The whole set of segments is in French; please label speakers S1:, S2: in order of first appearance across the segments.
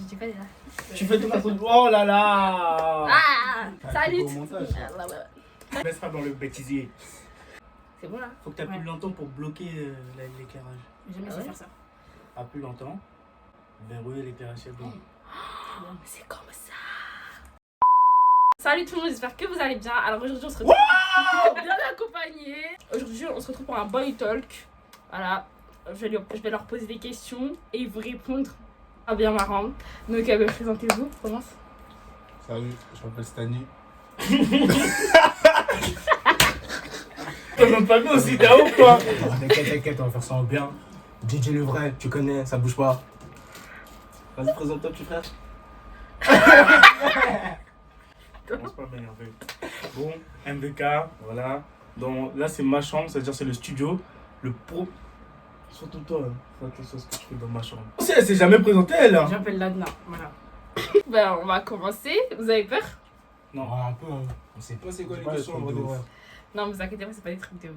S1: dis quoi déjà?
S2: Tu fais tout un truc. Oh là là.
S1: Ah, salut.
S2: Laisse pas dans le bêtisier.
S1: C'est bon là?
S2: Faut que t'appuies longtemps pour bloquer l'éclairage.
S1: J'ai jamais su faire ça.
S2: Appuie longtemps. Verrouiller l'éclairage.
S1: C'est comme ça. Salut tout le monde, j'espère que vous allez bien. Alors aujourd'hui on se retrouve bien accompagnés. Aujourd'hui on se retrouve pour un boy talk. Voilà, je vais leur poser des questions et ils vont répondre. Ah, bien marrant. Donc présentez-vous, commence.
S3: Salut, je m'appelle Stani.
S2: T'as même pas vu aussi, t'as ou quoi?
S3: T'inquiète, on va faire ça en bien. DJ le vrai, tu connais, ça bouge pas.
S2: Vas-y, présente-toi, petit frère. Commence pas à m'énerver. Bon, MVK, voilà. Donc là, c'est ma chambre, c'est-à-dire c'est le studio. Le pro. Surtout toi, fais attention à ce que tu fais dans ma chambre. Si elle s'est jamais présentée, elle. Hein.
S1: J'appelle Ladna, voilà. Ben on va commencer. Vous avez peur?
S2: Non.
S3: Un peu, hein. On sait pas c'est quoi les questions, en vrai de vrai.
S1: Non, vous inquiétez pas, c'est pas des trucs de ouf.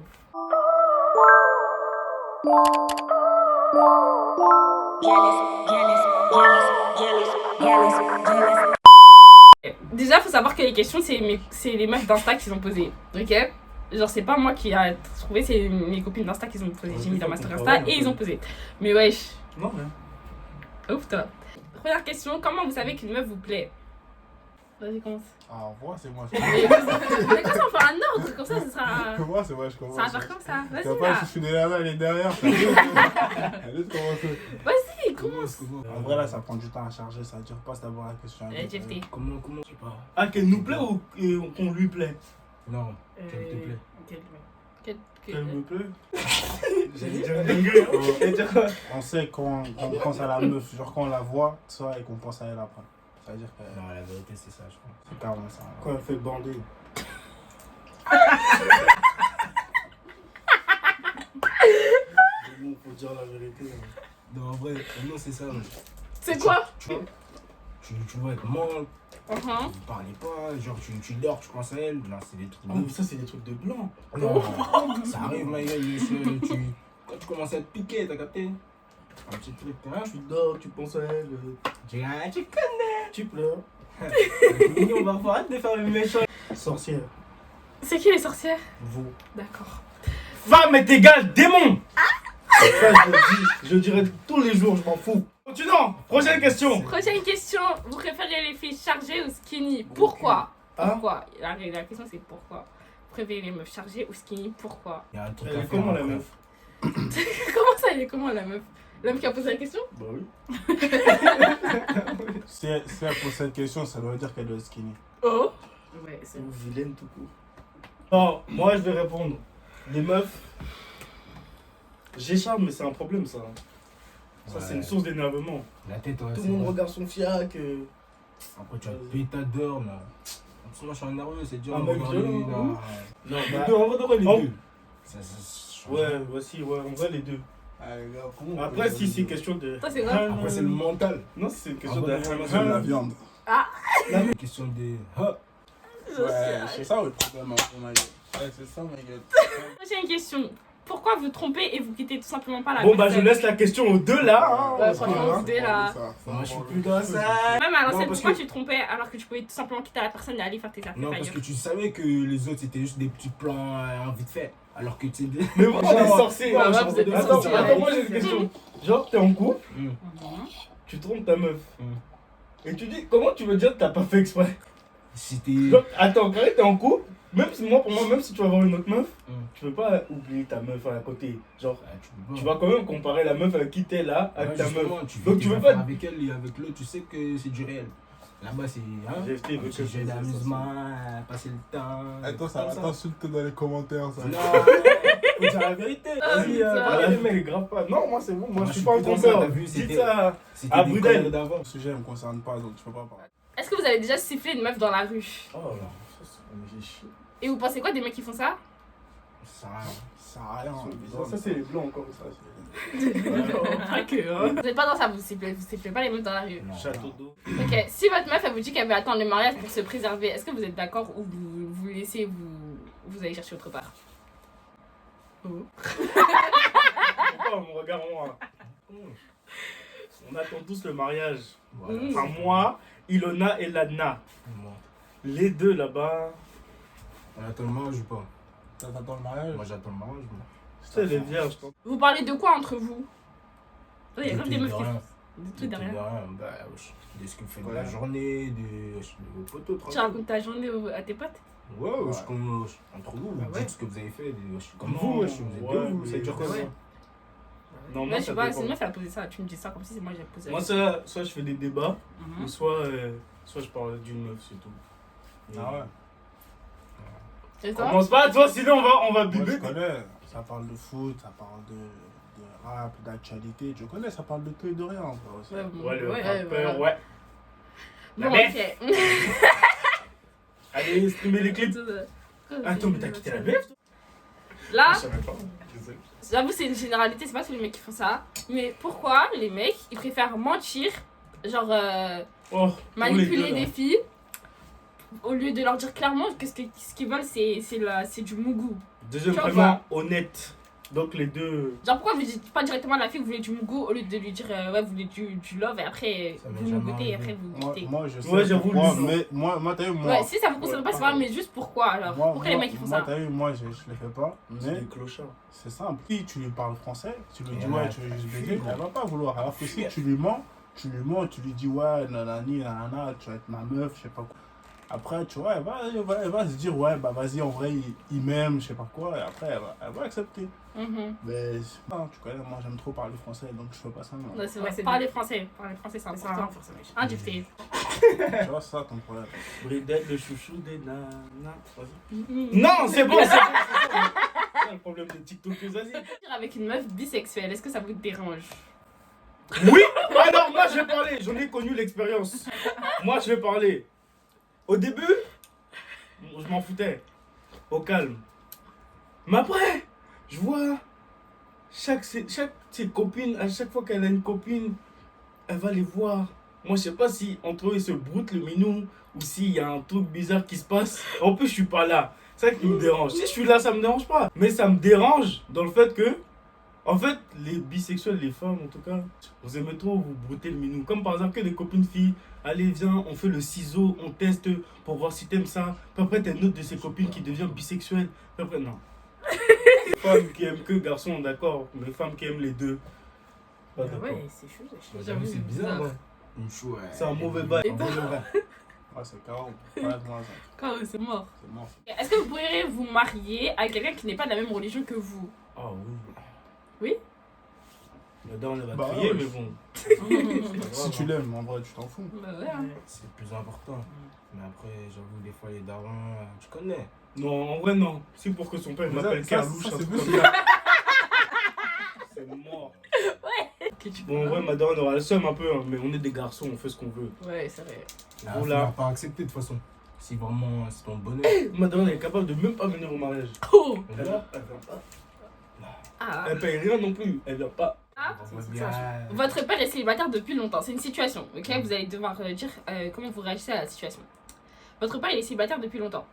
S1: Déjà, faut savoir que les questions, c'est les meufs d'Insta qui ont posées. Ok? Genre, c'est pas moi qui a trouvé, c'est mes copines d'Insta qui ont posé. J'ai mis dans ma story Insta et ils ont posé. Mais wesh.
S2: Non, rien.
S1: Ouf, toi. Première question, comment vous savez qu'une meuf vous plaît? Vas-y, commence.
S3: Ah, moi, c'est moi.
S1: Mais comme ça, on fait un ordre, comme ça, ce sera.
S3: Moi, c'est moi, je commence.
S1: Ça va faire comme ça.
S3: T'as
S1: Vas-y,
S3: pas,
S1: là.
S3: je suis derrière, elle est derrière. Allez, commencer.
S1: Vas-y, commence.
S3: En vrai, là, ça prend du temps à charger, ça dure pas d'abord la question.
S1: JFT.
S3: Comment, je sais pas.
S2: Ah, qu'elle nous plaît ou qu'on lui plaît?
S3: Non, qu'elle te plaît.
S2: Qu'elle me plaît? J'allais dire une dinguerie. J'allais dire quoi?
S3: On sait quand on pense à la meuf, genre quand on la voit, ça, et qu'on pense à elle après. Ça veut dire que. Non, la vérité, c'est ça, je crois. C'est carrément ça.
S2: Quand elle fait bander. Bon, faut dire la vérité.
S3: Non, en vrai, non, c'est ça.
S1: C'est quoi?
S3: Tu vois, comment
S1: Uh-huh.
S3: vous parlez pas, genre tu dors, tu penses à elle, non, c'est des trucs.
S2: Ah, mais ça, c'est des trucs de blanc.
S3: Non, ça arrive, ma gueule, quand tu commences à te piquer, t'as capté? Un petit truc, hein?
S2: Tu dors, tu penses à elle.
S3: Tu connais!
S2: Tu pleures.
S3: On va voir de faire le méchant.
S2: Sorcière.
S1: C'est qui les sorcières?
S2: Vous.
S1: D'accord.
S2: Femme est égale démon. Ça, je le dis, je le dirai tous les jours, je m'en fous. Continuons. Prochaine question.
S1: Prochaine question. Vous préférez les filles chargées ou skinny? Pourquoi?
S2: Hein?
S1: Pourquoi? La question c'est pourquoi? Vous préférez les meufs chargées ou skinny? Pourquoi?
S3: Il y a un truc
S2: Elle
S3: à
S2: est
S3: faire.
S2: comment la
S3: après.
S2: meuf?
S1: Comment ça, il est comment la meuf? L'homme qui a posé la question?
S2: Bah oui.
S3: Si elle pose cette question, ça veut dire qu'elle est skinny.
S1: Oh! Ouais, c'est
S2: Ou vilaine tout court. Non, moi je vais répondre. Les meufs. J'écharpe, mais c'est un problème ça. Ça,
S3: Ouais.
S2: c'est une source d'énervement.
S3: La tête, ouais.
S2: Tout
S3: c'est
S2: le monde
S3: vrai.
S2: regarde son fiac.
S3: Après, tu vas te pétadeur, là. En plus, moi, je suis nerveux, c'est dur
S2: Ah,
S3: à
S2: mec,
S3: regarder,
S2: violent,
S3: là.
S2: hein. Non,
S3: Les
S2: bah,
S3: deux, en vrai, de vrai, les
S2: Oh.
S3: deux. Ça
S2: ouais, voici, ouais, en vrai les deux.
S3: Ah, les gars, comment on
S2: Après,
S3: peut
S2: si
S3: les
S2: c'est
S3: deux?
S2: question de.
S1: Toi, c'est quoi?
S3: Après, c'est le mental.
S2: Non, c'est une question
S3: Après,
S2: de.
S3: c'est la viande.
S1: Ah.
S3: La question des. Ah. Ouais,
S1: Social.
S3: c'est ça le problème, hein, ma gueule. Ouais, c'est ça, ma gueule.
S1: Prochaine question. Pourquoi vous trompez et vous quittez tout simplement pas la
S2: Bon, bah, je
S1: personne?
S2: laisse la question aux deux là. Hein,
S1: Ouais,
S2: parce que,
S1: franchement,
S2: hein.
S1: vous deux là.
S3: Moi, je suis plus dans ça.
S1: Même à l'ancienne,
S2: Non, parce
S1: pourquoi
S2: que-
S1: tu te trompais alors que tu pouvais tout simplement quitter la personne et aller faire tes affaires
S3: Non, parce
S1: ailleurs?
S3: que tu savais que les autres c'était juste des petits plans en vite fait. Alors que tu sais.
S2: Mais vous, on est sorciers.
S1: Ouais,
S2: Attends,
S1: vous êtes des
S2: attends,
S1: sorciers,
S2: attends,
S1: ouais.
S2: moi j'ai une question. Genre, t'es en couple,
S1: Mhm.
S2: tu trompes ta meuf.
S3: Mm.
S2: Et tu dis, comment tu veux dire que t'as pas fait exprès?
S3: C'était.
S2: Genre, attends, quand t'es en couple, même si moi, pour moi, même si tu vas voir une autre meuf,
S3: Mm.
S2: tu peux pas oublier ta meuf à côté. Genre,
S3: Ouais,
S2: tu vas quand même comparer la meuf avec qui t'es là avec ta meuf.
S3: Donc
S2: tu veux
S3: pas
S2: pas-
S3: avec elle et avec l'autre, tu sais que c'est du réel. Là-bas c'est hein,
S2: GFT veut
S3: un petit
S2: que
S3: jeu
S2: je fasse ça,
S3: d'amusement, passer le temps.
S4: Attends, ça
S3: comme
S4: va t'insulter dans les commentaires, ça.
S3: Non, faut dire la vérité.
S1: Ah,
S3: Vas-y,
S1: putain.
S3: parlez les mecs.
S2: C'est grave pas. Non, moi c'est bon, moi je suis
S3: je
S2: pas un
S3: suis plus dans
S2: trompeur.
S3: ça, t'as vu,
S2: Dites
S3: c'était-
S2: ça.
S3: C'était
S2: Ah,
S3: des
S2: Brudel.
S3: conneries d'avant.
S4: Le sujet ne me concerne pas, donc tu peux pas parler.
S1: Est-ce que vous avez déjà sifflé une meuf dans la rue?
S2: Oh là, ça c'est j'ai chié.
S1: Et vous pensez quoi des mecs qui font ça?
S4: Ça sert à rien.
S2: Ça c'est les blancs encore ça.
S1: Pas que, hein. Vous êtes pas dans ça, vous sifflez pas les meufs dans la rue.
S3: Non.
S2: Château d'eau.
S1: Ok, si votre meuf elle vous dit qu'elle veut attendre le mariage pour se préserver, est-ce que vous êtes d'accord ou vous laissez, vous allez chercher autre part? Oh.
S2: Pourquoi mon regard moi? On attend tous le mariage.
S5: Voilà.
S1: Mmh.
S2: Enfin, moi, Ilona et Lana.
S5: Moi.
S2: Les deux là-bas.
S5: On attend le mariage ou pas?
S3: T'attends le mariage?
S5: Moi j'attends le mariage. Moi.
S2: C'est les vierges. Quoi.
S1: Vous parlez de quoi entre vous? Il y a
S5: De
S1: comme
S5: tout
S1: des
S5: et de
S1: meufs qui
S5: rien.
S1: font de tout
S5: De
S1: derrière.
S5: Bah, wesh. De ce que vous faites de
S3: Ouais.
S5: la journée, de vos potos,
S1: Tu
S5: tranquille.
S1: racontes ta journée à tes potes?
S5: Ouais, wesh, comme entre vous,
S1: Bah
S5: vous
S1: ouais.
S5: dites ce que vous avez fait. Wesh, comme
S2: Non,
S5: vous, wesh, vous êtes
S2: ouais,
S5: deux, vous, ça
S2: mais-
S5: dure quoi
S1: Ouais.
S5: ça?
S2: Non,
S1: Ouais,
S2: moi,
S1: je sais
S2: ça
S1: pas,
S2: dépend.
S1: c'est une meuf, elle a posé ça. Tu me dis ça comme si c'est moi qui j'ai posé
S2: Moi,
S1: la
S2: soit je fais des débats,
S1: question.
S2: ou soit je parle d'une meuf, c'est tout.
S3: Ah ouais.
S1: Et toi?
S2: Commence pas, toi, sinon on va
S3: Moi,
S2: biber.
S3: je connais. Ça parle de foot, ça parle de rap, d'actualité. Je connais, ça parle de tout et de rien. Quoi, aussi.
S1: Ouais, bon,
S2: Ouais, le
S1: ouais,
S2: rappeur,
S1: voilà.
S2: ouais. La
S1: Bon,
S2: mef.
S1: ok.
S2: Allez, streamer les clips. Attends, mais t'as quitté la meuf, toi?
S1: Là,
S2: Je savais pas. Désolé.
S1: j'avoue, c'est une généralité, c'est pas tous les mecs qui font ça. Mais pourquoi les mecs, ils préfèrent mentir, genre
S2: Oh, pour les
S1: manipuler
S2: deux,
S1: des
S2: là.
S1: filles, au lieu de leur dire clairement que ce qu'ils veulent, c'est du mougou.
S2: Deuxième
S1: Tu vois,
S2: prénom, honnête. Donc les deux.
S1: Genre, pourquoi vous dites pas directement à la fille que vous voulez du mougou au lieu de lui dire ouais, vous voulez du love et après
S5: Ça m'est
S1: vous
S5: jamais
S1: mougotez et
S5: arrivé.
S1: après vous
S3: Moi,
S1: quittez.
S3: moi, je sais.
S2: Ouais, j'avoue,
S3: pourquoi,
S2: lui, non.
S3: mais moi, t'as vu, moi.
S1: Ouais, si ça vous concerne
S2: Ouais,
S1: pas, c'est pas
S2: pareil.
S1: grave, mais juste pourquoi alors?
S3: Moi,
S1: Pourquoi les mecs ils font
S3: moi,
S1: ça?
S3: t'as vu, moi, je le fais pas.
S2: C'est
S3: Mais
S2: des clochards.
S3: c'est simple. Si tu lui parles français, tu lui dis
S5: Ouais,
S3: ouais, tu veux juste
S5: fuis,
S3: baiser,
S5: gros.
S3: elle va pas vouloir. Alors que si tu lui mens, tu lui dis ouais, nanani, nanana, tu vas être ma meuf, je sais pas quoi. Après, tu vois, elle va se dire ouais, bah vas-y, en vrai, il m'aime, je sais pas quoi. Et après, elle va accepter.
S1: Mhm.
S3: Mais non, tu connais, moi, j'aime trop parler français, donc je fais pas ça. Non.
S1: Ouais, c'est vrai,
S6: Ouais, c'est
S1: parler français, c'est important. Un dicté.
S3: Tu vois, c'est ça ton problème.
S2: Bridette, le chouchou des nanas. Vas-y.
S1: Mhm.
S2: Non, c'est bon, c'est ça le problème de TikTok, vas-y.
S1: Avec une meuf bisexuelle, est-ce que ça vous dérange?
S2: Oui. Alors moi je vais parler, j'en ai connu l'expérience. Moi je vais parler. Au début, je m'en foutais. Au calme. Mais après, je vois chaque ses copines, à chaque fois qu'elle a une copine, elle va les voir. Moi je sais pas si entre eux ils se broutent le minou ou s'il y a un truc bizarre qui se passe. En plus je suis pas là. C'est ça qui me dérange. Si je suis là, ça me dérange pas. Mais ça me dérange dans le fait que en fait, les bisexuels, les femmes en tout cas, vous aimez trop vous brouter le minou. Comme par exemple que des copines filles, allez viens, on fait le ciseau, on teste pour voir si t'aimes ça. Puis après t'as une autre de ses copines qui devient bisexuelle. Puis après non. Femmes qui aiment que garçons, d'accord, mais femmes qui aiment les deux. Pas d'accord.
S6: Ouais, c'est chaud.
S5: J'avoue, c'est bizarre, ouais. Une chou, ouais.
S2: C'est un mauvais bail.
S5: Un mauvais bail.
S3: Ouais, c'est carreau. Moi, ça.
S1: Quand c'est mort.
S3: C'est mort.
S1: Est-ce que vous pourriez vous marier avec quelqu'un qui n'est pas de la même religion que vous?
S2: Ah oui.
S1: Oui.
S2: Là-dedans on va
S3: Bah,
S2: crier,
S3: ouais.
S2: mais bon.
S3: Si tu l'aimes, en vrai, tu t'en fous.
S1: Bah ouais, hein.
S5: C'est le plus important. Mais après, j'avoue, des fois, les darons, tu connais.
S2: Non, en vrai non. C'est pour que son père
S3: Mais
S2: m'appelle
S3: ça,
S2: Carlouche.
S3: ça,
S2: un
S3: c'est
S2: truc
S3: plus-
S2: comme ça. C'est mort. Bon, en vrai, ma daronne aura le seum un peu, hein, mais on est des garçons, on fait ce qu'on veut.
S1: Ouais, c'est vrai.
S5: Ah,
S2: Voilà.
S5: faut la pas accepter de toute façon. Si vraiment c'est ton bonheur.
S2: Ma daronne elle est capable de même pas venir au mariage.
S1: Oh.
S2: Elle vient pas.
S1: Ah.
S2: Elle paye rien non plus, elle vient pas.
S1: Ah.
S5: On voit bien.
S1: Votre père est célibataire depuis longtemps. C'est une situation, ok? Vous allez devoir dire comment vous réagissez à la situation. Votre père il est célibataire depuis longtemps.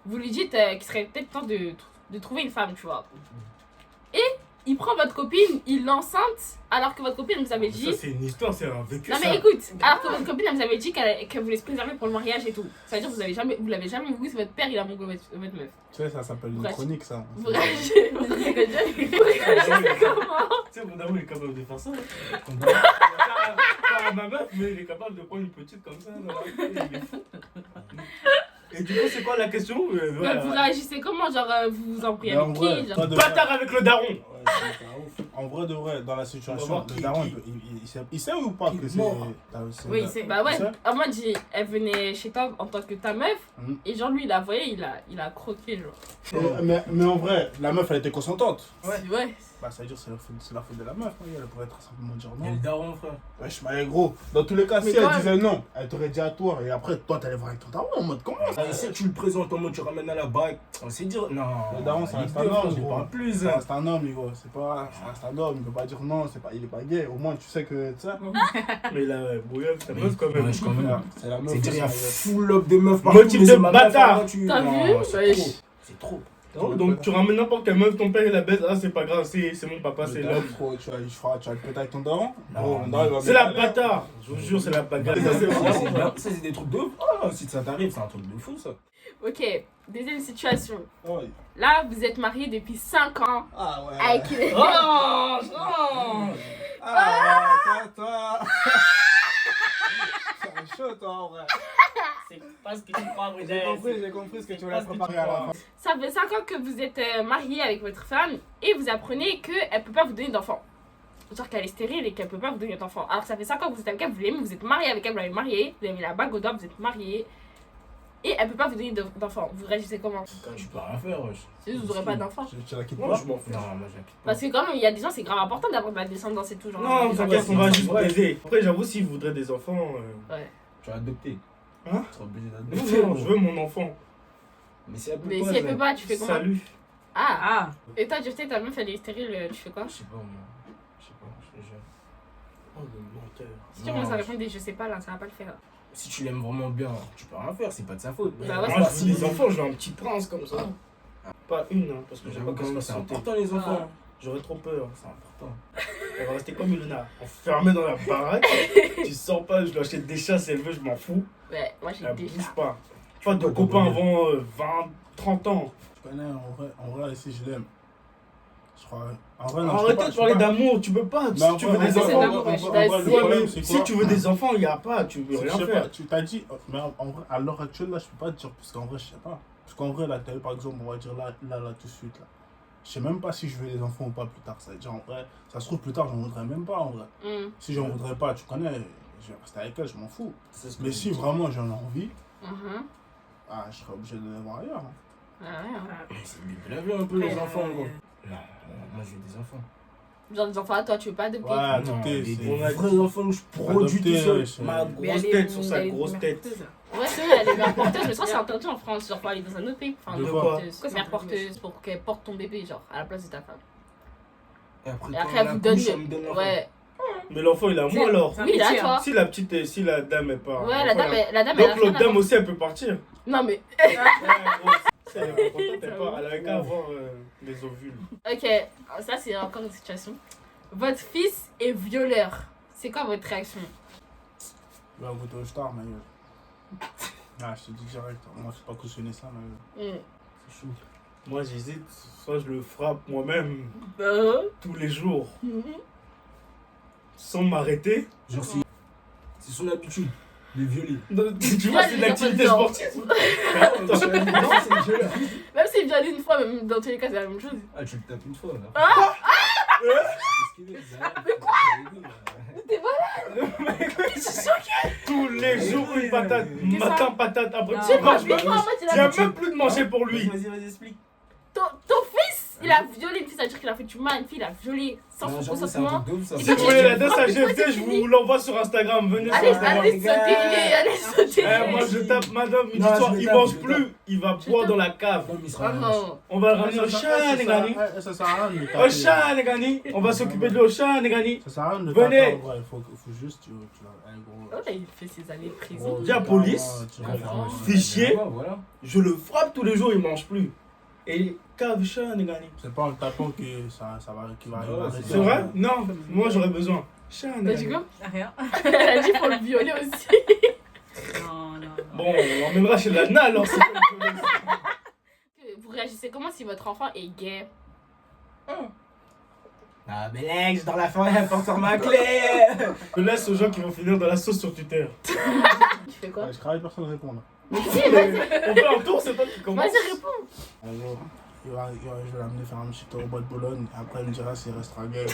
S1: Vous lui dites qu'il serait peut-être temps de trouver une femme, tu vois. Et il prend votre copine, il l'enceinte, alors que votre copine vous avait dit.
S2: Ça, c'est une histoire, c'est un vécu.
S1: Non
S2: ça.
S1: mais écoute, alors que votre copine elle vous avait dit qu'elle voulait se préserver pour le mariage et tout. Ça veut dire que vous l'avez jamais vu, c'est votre père il a monté votre meuf.
S3: Tu sais, ça s'appelle une
S1: Ouais.
S3: chronique, ça.
S1: Vous réagissez comment?
S2: Tu sais, mon daron il est capable de faire ça.
S5: Ton
S2: Pas ma meuf, mais il est capable de prendre une petite comme ça. Là. Il est fou. Et du coup, c'est quoi la question?
S1: Ouais, vous réagissez comment? Genre vous vous embrouillez
S3: Mais en
S1: avec
S3: vrai,
S1: qui? Genre...
S3: toi, de
S2: Bâtard avec le daron.
S3: Ouais, c'est un ouf. En vrai de vrai, dans la
S2: On va
S3: situation,
S2: voir
S3: le
S2: qui-
S3: daron,
S2: qui-
S3: il sait ou pas
S2: qui
S3: que
S2: est
S3: c'est.
S2: mort.
S6: Oui, c'est.
S1: Bah ouais,
S3: C'est ça
S1: à moi dit, elle venait chez toi en tant que ta meuf,
S3: Mhm.
S1: et genre lui il la voyait, il a croqué genre.
S3: Mais en vrai, la meuf, elle était consentante.
S1: Ouais.
S3: Bah, ça veut dire que c'est la faute de la meuf. Hein. Elle pourrait être simplement dire
S5: Il y a
S3: non.
S5: le daron, frère.
S3: Wesh, mais gros, dans tous les cas,
S1: Mais
S3: si elle
S1: toi-
S3: disait non, elle t'aurait dit à toi. Et après, toi, t'allais voir avec ton daron en mode comment
S5: Ah, si tu le présentes en mode tu ramènes à la bague, on sait dire. Non.
S3: Le daron, ça
S5: il
S3: reste
S5: est
S3: un
S5: deux,
S3: homme,
S5: je
S3: gros.
S5: parle plus.
S3: Ça reste un homme, gros. Ça reste un homme. Il peut pas dire non, il est pas gay. Au moins, tu sais que. Tu sais,
S2: Mais là, brouillard, c'est ta
S5: Mais-
S2: meuf quand même.
S5: Ouais, quand même.
S3: c'est la meuf.
S5: C'est dire, il y a
S3: aussi,
S5: full up de meufs
S2: Motif
S5: mais
S2: de
S5: c'est ma meuf,
S2: bâtard.
S5: hein, tu-
S1: T'as
S5: Non,
S1: vu?
S5: c'est
S1: Wesh.
S5: trop. C'est trop.
S2: Oh, donc tu ramènes n'importe quelle meuf, ton père il la baise, ah c'est pas grave, c'est mon papa, c'est l'homme.
S3: Tu vas le péter avec ton daron.
S5: Non,
S2: C'est la bâtard, je vous jure, c'est la bagarre. Ça, c'est vraiment-
S5: Ça, c'est des trucs de ouf. Oh, si ça t'arrive, c'est un truc de fou, ça.
S1: Ok, deuxième situation.
S3: Ouais.
S1: Là, vous êtes mariés depuis 5 ans
S3: Ah ouais.
S1: avec une...
S2: Oh, non.
S3: Ah ouais, toi. C'est chaud, toi, en vrai.
S2: C'est pas ce que tu crois,
S3: J'ai compris ce que tu voulais préparer à la fin.
S1: Ça fait 5 ans que vous êtes mariés avec votre femme et vous apprenez qu'elle peut pas vous donner d'enfant. Genre qu'elle est stérile et qu'elle peut pas vous donner d'enfant. Alors ça fait 5 ans que vous êtes avec elle, vous l'aimez, vous êtes mariés avec elle, vous l'avez mariée, vous avez mis la bague au doigt, vous êtes mariés. Et elle peut pas vous donner d'enfant. Vous réagissez comment?
S5: Je peux rien faire, wesh.
S1: Si vous aurez pas d'enfant.
S3: Tu la quittes
S2: Moi
S3: pas?
S2: je m'en fous.
S5: Non, moi, je la quitte pas.
S1: Parce que quand même, il y a des gens, c'est grave important d'avoir de la descendance et tout. Genre,
S2: Non,
S1: des
S2: t'inquiète,
S1: enfants.
S2: on va juste baiser. Après, j'avoue, s'il voudrait des enfants.
S5: Tu vas adopter.
S2: Hein?
S5: Tu seras obligé d'adopter.
S2: Non, je veux mon enfant.
S5: Mais si elle peut
S1: Mais
S5: pas,
S1: si elle peut pas, tu fais comment?
S2: Salut.
S1: Ah. Et toi, Justin, ta meuf, elle est stérile, tu fais quoi?
S5: Je sais pas, moi. Je sais pas, je te jure.
S2: Oh, le menteur.
S1: Si tu
S5: Non,
S1: commences à répondre des je sais pas, là, ça va pas le faire.
S5: Si tu l'aimes vraiment bien, tu peux rien faire, c'est pas de sa faute.
S1: Bah ouais,
S2: Moi, je veux des enfants, je veux un petit prince comme ça. Pas une, hein, parce que j'aime pas
S5: J'avoue
S2: qu'elle
S5: quand même,
S2: soit
S5: c'est
S2: sautée.
S5: important les enfants.
S2: J'aurais trop peur.
S5: C'est important.
S2: Elle va rester comme Ilona, enfermée dans la baraque. Tu sors pas, je lui achète des chats si elle veut, je m'en fous.
S1: Ouais, moi j'ai
S2: Elle
S1: des
S2: bouge
S1: chats.
S2: pas. Pas de copains avant 20, 30 ans.
S3: Tu connais, en vrai, si je l'aime. Je crois. En vrai, non, je peux
S2: Arrêtez
S3: pas-
S2: de
S3: je
S2: parler
S3: peux pas.
S2: d'amour, tu peux pas.
S3: Mais
S2: Si
S3: en
S2: tu
S3: vrai,
S2: veux des
S3: en vrai,
S1: c'est
S2: enfants.
S1: l'amour,
S3: en
S1: je suis
S3: vrai,
S1: d'accord.
S3: le
S2: Ouais,
S3: problème,
S2: mais
S3: c'est
S2: si
S3: quoi?
S2: tu veux des enfants, il n'y a pas, tu veux
S3: Je
S2: rien
S3: sais
S2: faire.
S3: pas, tu t'as dit, mais en vrai, à l'heure actuelle, là, je peux pas te dire, parce qu'en vrai, je sais pas. Parce qu'en vrai, là, par exemple, on va dire là, tout de suite, là. Je sais même pas si je veux des enfants ou pas plus tard. Ça veut dire, en vrai, ça se trouve plus tard, j'en voudrais même pas, en vrai. Si j'en voudrais pas, tu connais, je vais rester avec elle, je m'en fous. Mais si vraiment j'en ai envie, ah, je serais obligé de les voir ailleurs. Hein.
S5: Mais c'est le but de la vie un peu, les enfants, gros. Non, moi je veux des enfants.
S1: Genre des enfants à toi, tu veux pas adopter?
S3: Ouais, adopter,
S5: des
S3: c'est.
S5: vrais enfants que je produis tout
S3: Adopter,
S5: seul.
S2: Ma
S1: Mais
S2: grosse
S1: elle est-
S2: tête sur sa
S1: elle est
S2: grosse
S1: mère
S2: tête.
S1: porteuse. Ouais, c'est vrai, elle est mère porteuse, mais je crois que c'est interdit en France, genre pour aller dans un autre pays. Enfin,
S2: De
S1: mère
S2: quoi
S1: porteuse. Quoi, c'est mère porteuse pour qu'elle porte ton bébé, genre, à la place de ta femme.
S5: Et après,
S1: Et
S5: quand
S1: après,
S5: on
S1: elle vous
S5: accouche,
S1: donne.
S5: elle me donne l'enfant.
S1: Ouais.
S2: Mais l'enfant, il est à moi alors.
S1: Oui, là, toi.
S2: Si la petite, si la dame est pas.
S1: Ouais, la
S2: l'enfant,
S1: dame,
S2: il a-
S1: elle a
S2: Donc l'autre dame aussi, elle peut partir.
S1: Non, mais.
S2: Ouais, gros, si elle est pas contente, elle part. Elle avait qu'à avoir les ovules.
S1: Ok, ça c'est encore une situation. Votre fils est violeur. C'est quoi votre réaction?
S3: Il va goûter au star, ma gueule. Ah, je te dis direct, moi, je sais pas cautionner ça, ma gueule.
S5: C'est chaud.
S2: Moi, j'hésite. Soit je le frappe moi-même tous les jours sans m'arrêter.
S5: Genre, c'est son habitude de violer.
S2: Tu vois, c'est une activité sportive.
S5: Non, c'est le violeur.
S1: Même s'il vient une fois, même dans tous les cas, c'est la même chose.
S5: Ah, tu le tapes une fois, là.
S1: Ah
S5: Qu'est-ce qu'il est,
S1: Mais
S5: quoi
S1: T'es malade? Je suis choquée!
S2: Tous les jours, une patate.
S1: Qu'est-ce
S2: Matin,
S1: ça
S2: patate. Après,
S1: Je sais
S2: tu
S1: pas,
S2: manges
S1: mais
S2: même.
S1: moi, en fait,
S2: Il n'y a même plus de manger pour lui.
S5: Vas-y, explique.
S1: ton fils, il a violé une fille, ça veut dire qu'il a fait du mal à une fille, il a violé sans son consentement.
S2: Si vous voulez la danse à GFT, je vous l'envoie sur Instagram. Venez sur
S1: Allez,
S2: Instagram.
S1: allez sauter, allez sauter.
S2: Moi je tape madame, il dit
S5: Non,
S2: toi,
S5: je le
S2: il
S5: tape,
S2: mange
S5: je le
S2: plus, il va boire dans la cave.
S5: Non, mais il
S1: Oh
S5: sera
S1: non.
S2: On va le ramener au chat, les gars.
S3: Ça sert à rien de le
S2: Au
S3: taper.
S2: chat, les gars. On va s'occuper de lui au chat, les gars.
S3: Ça sert à rien de le
S2: Venez.
S3: taper, en vrai. Il faut juste, tu un gros.
S1: Oh là, il fait ses années de prison.
S3: gros,
S2: Dis à
S3: tu
S2: police.
S3: tu
S1: Ah,
S3: regardes.
S2: Fichier.
S5: Voilà.
S2: Je le frappe tous les jours, il mange plus. Et cave chat, les gars.
S3: C'est pas en le tapant que ça va, qu'il va
S5: Ouais,
S3: arrêter.
S2: C'est vrai? Non, moi j'aurais besoin. Chat,
S1: T'as
S2: les
S1: dit
S2: gars.
S1: quoi?
S6: Rien.
S1: Elle a dit faut le violer aussi.
S6: Non.
S2: Bon, on l'emmènera chez la NA alors.
S1: Vous réagissez comment si votre enfant est gay?
S5: Ah, mais là, je dans la forêt pour sur ma clé.
S2: Je laisse aux gens qui vont finir dans la sauce sur Twitter.
S1: Tu fais quoi?
S3: Je travaille, personne ne répond là.
S1: Mais si, vas-y,
S2: On fait un tour, c'est toi qui commence.
S1: vas-y, réponds.
S3: Alors, je vais l'amener faire un petit tour au bois de Bologne. Après, il me dira s'il restera gay.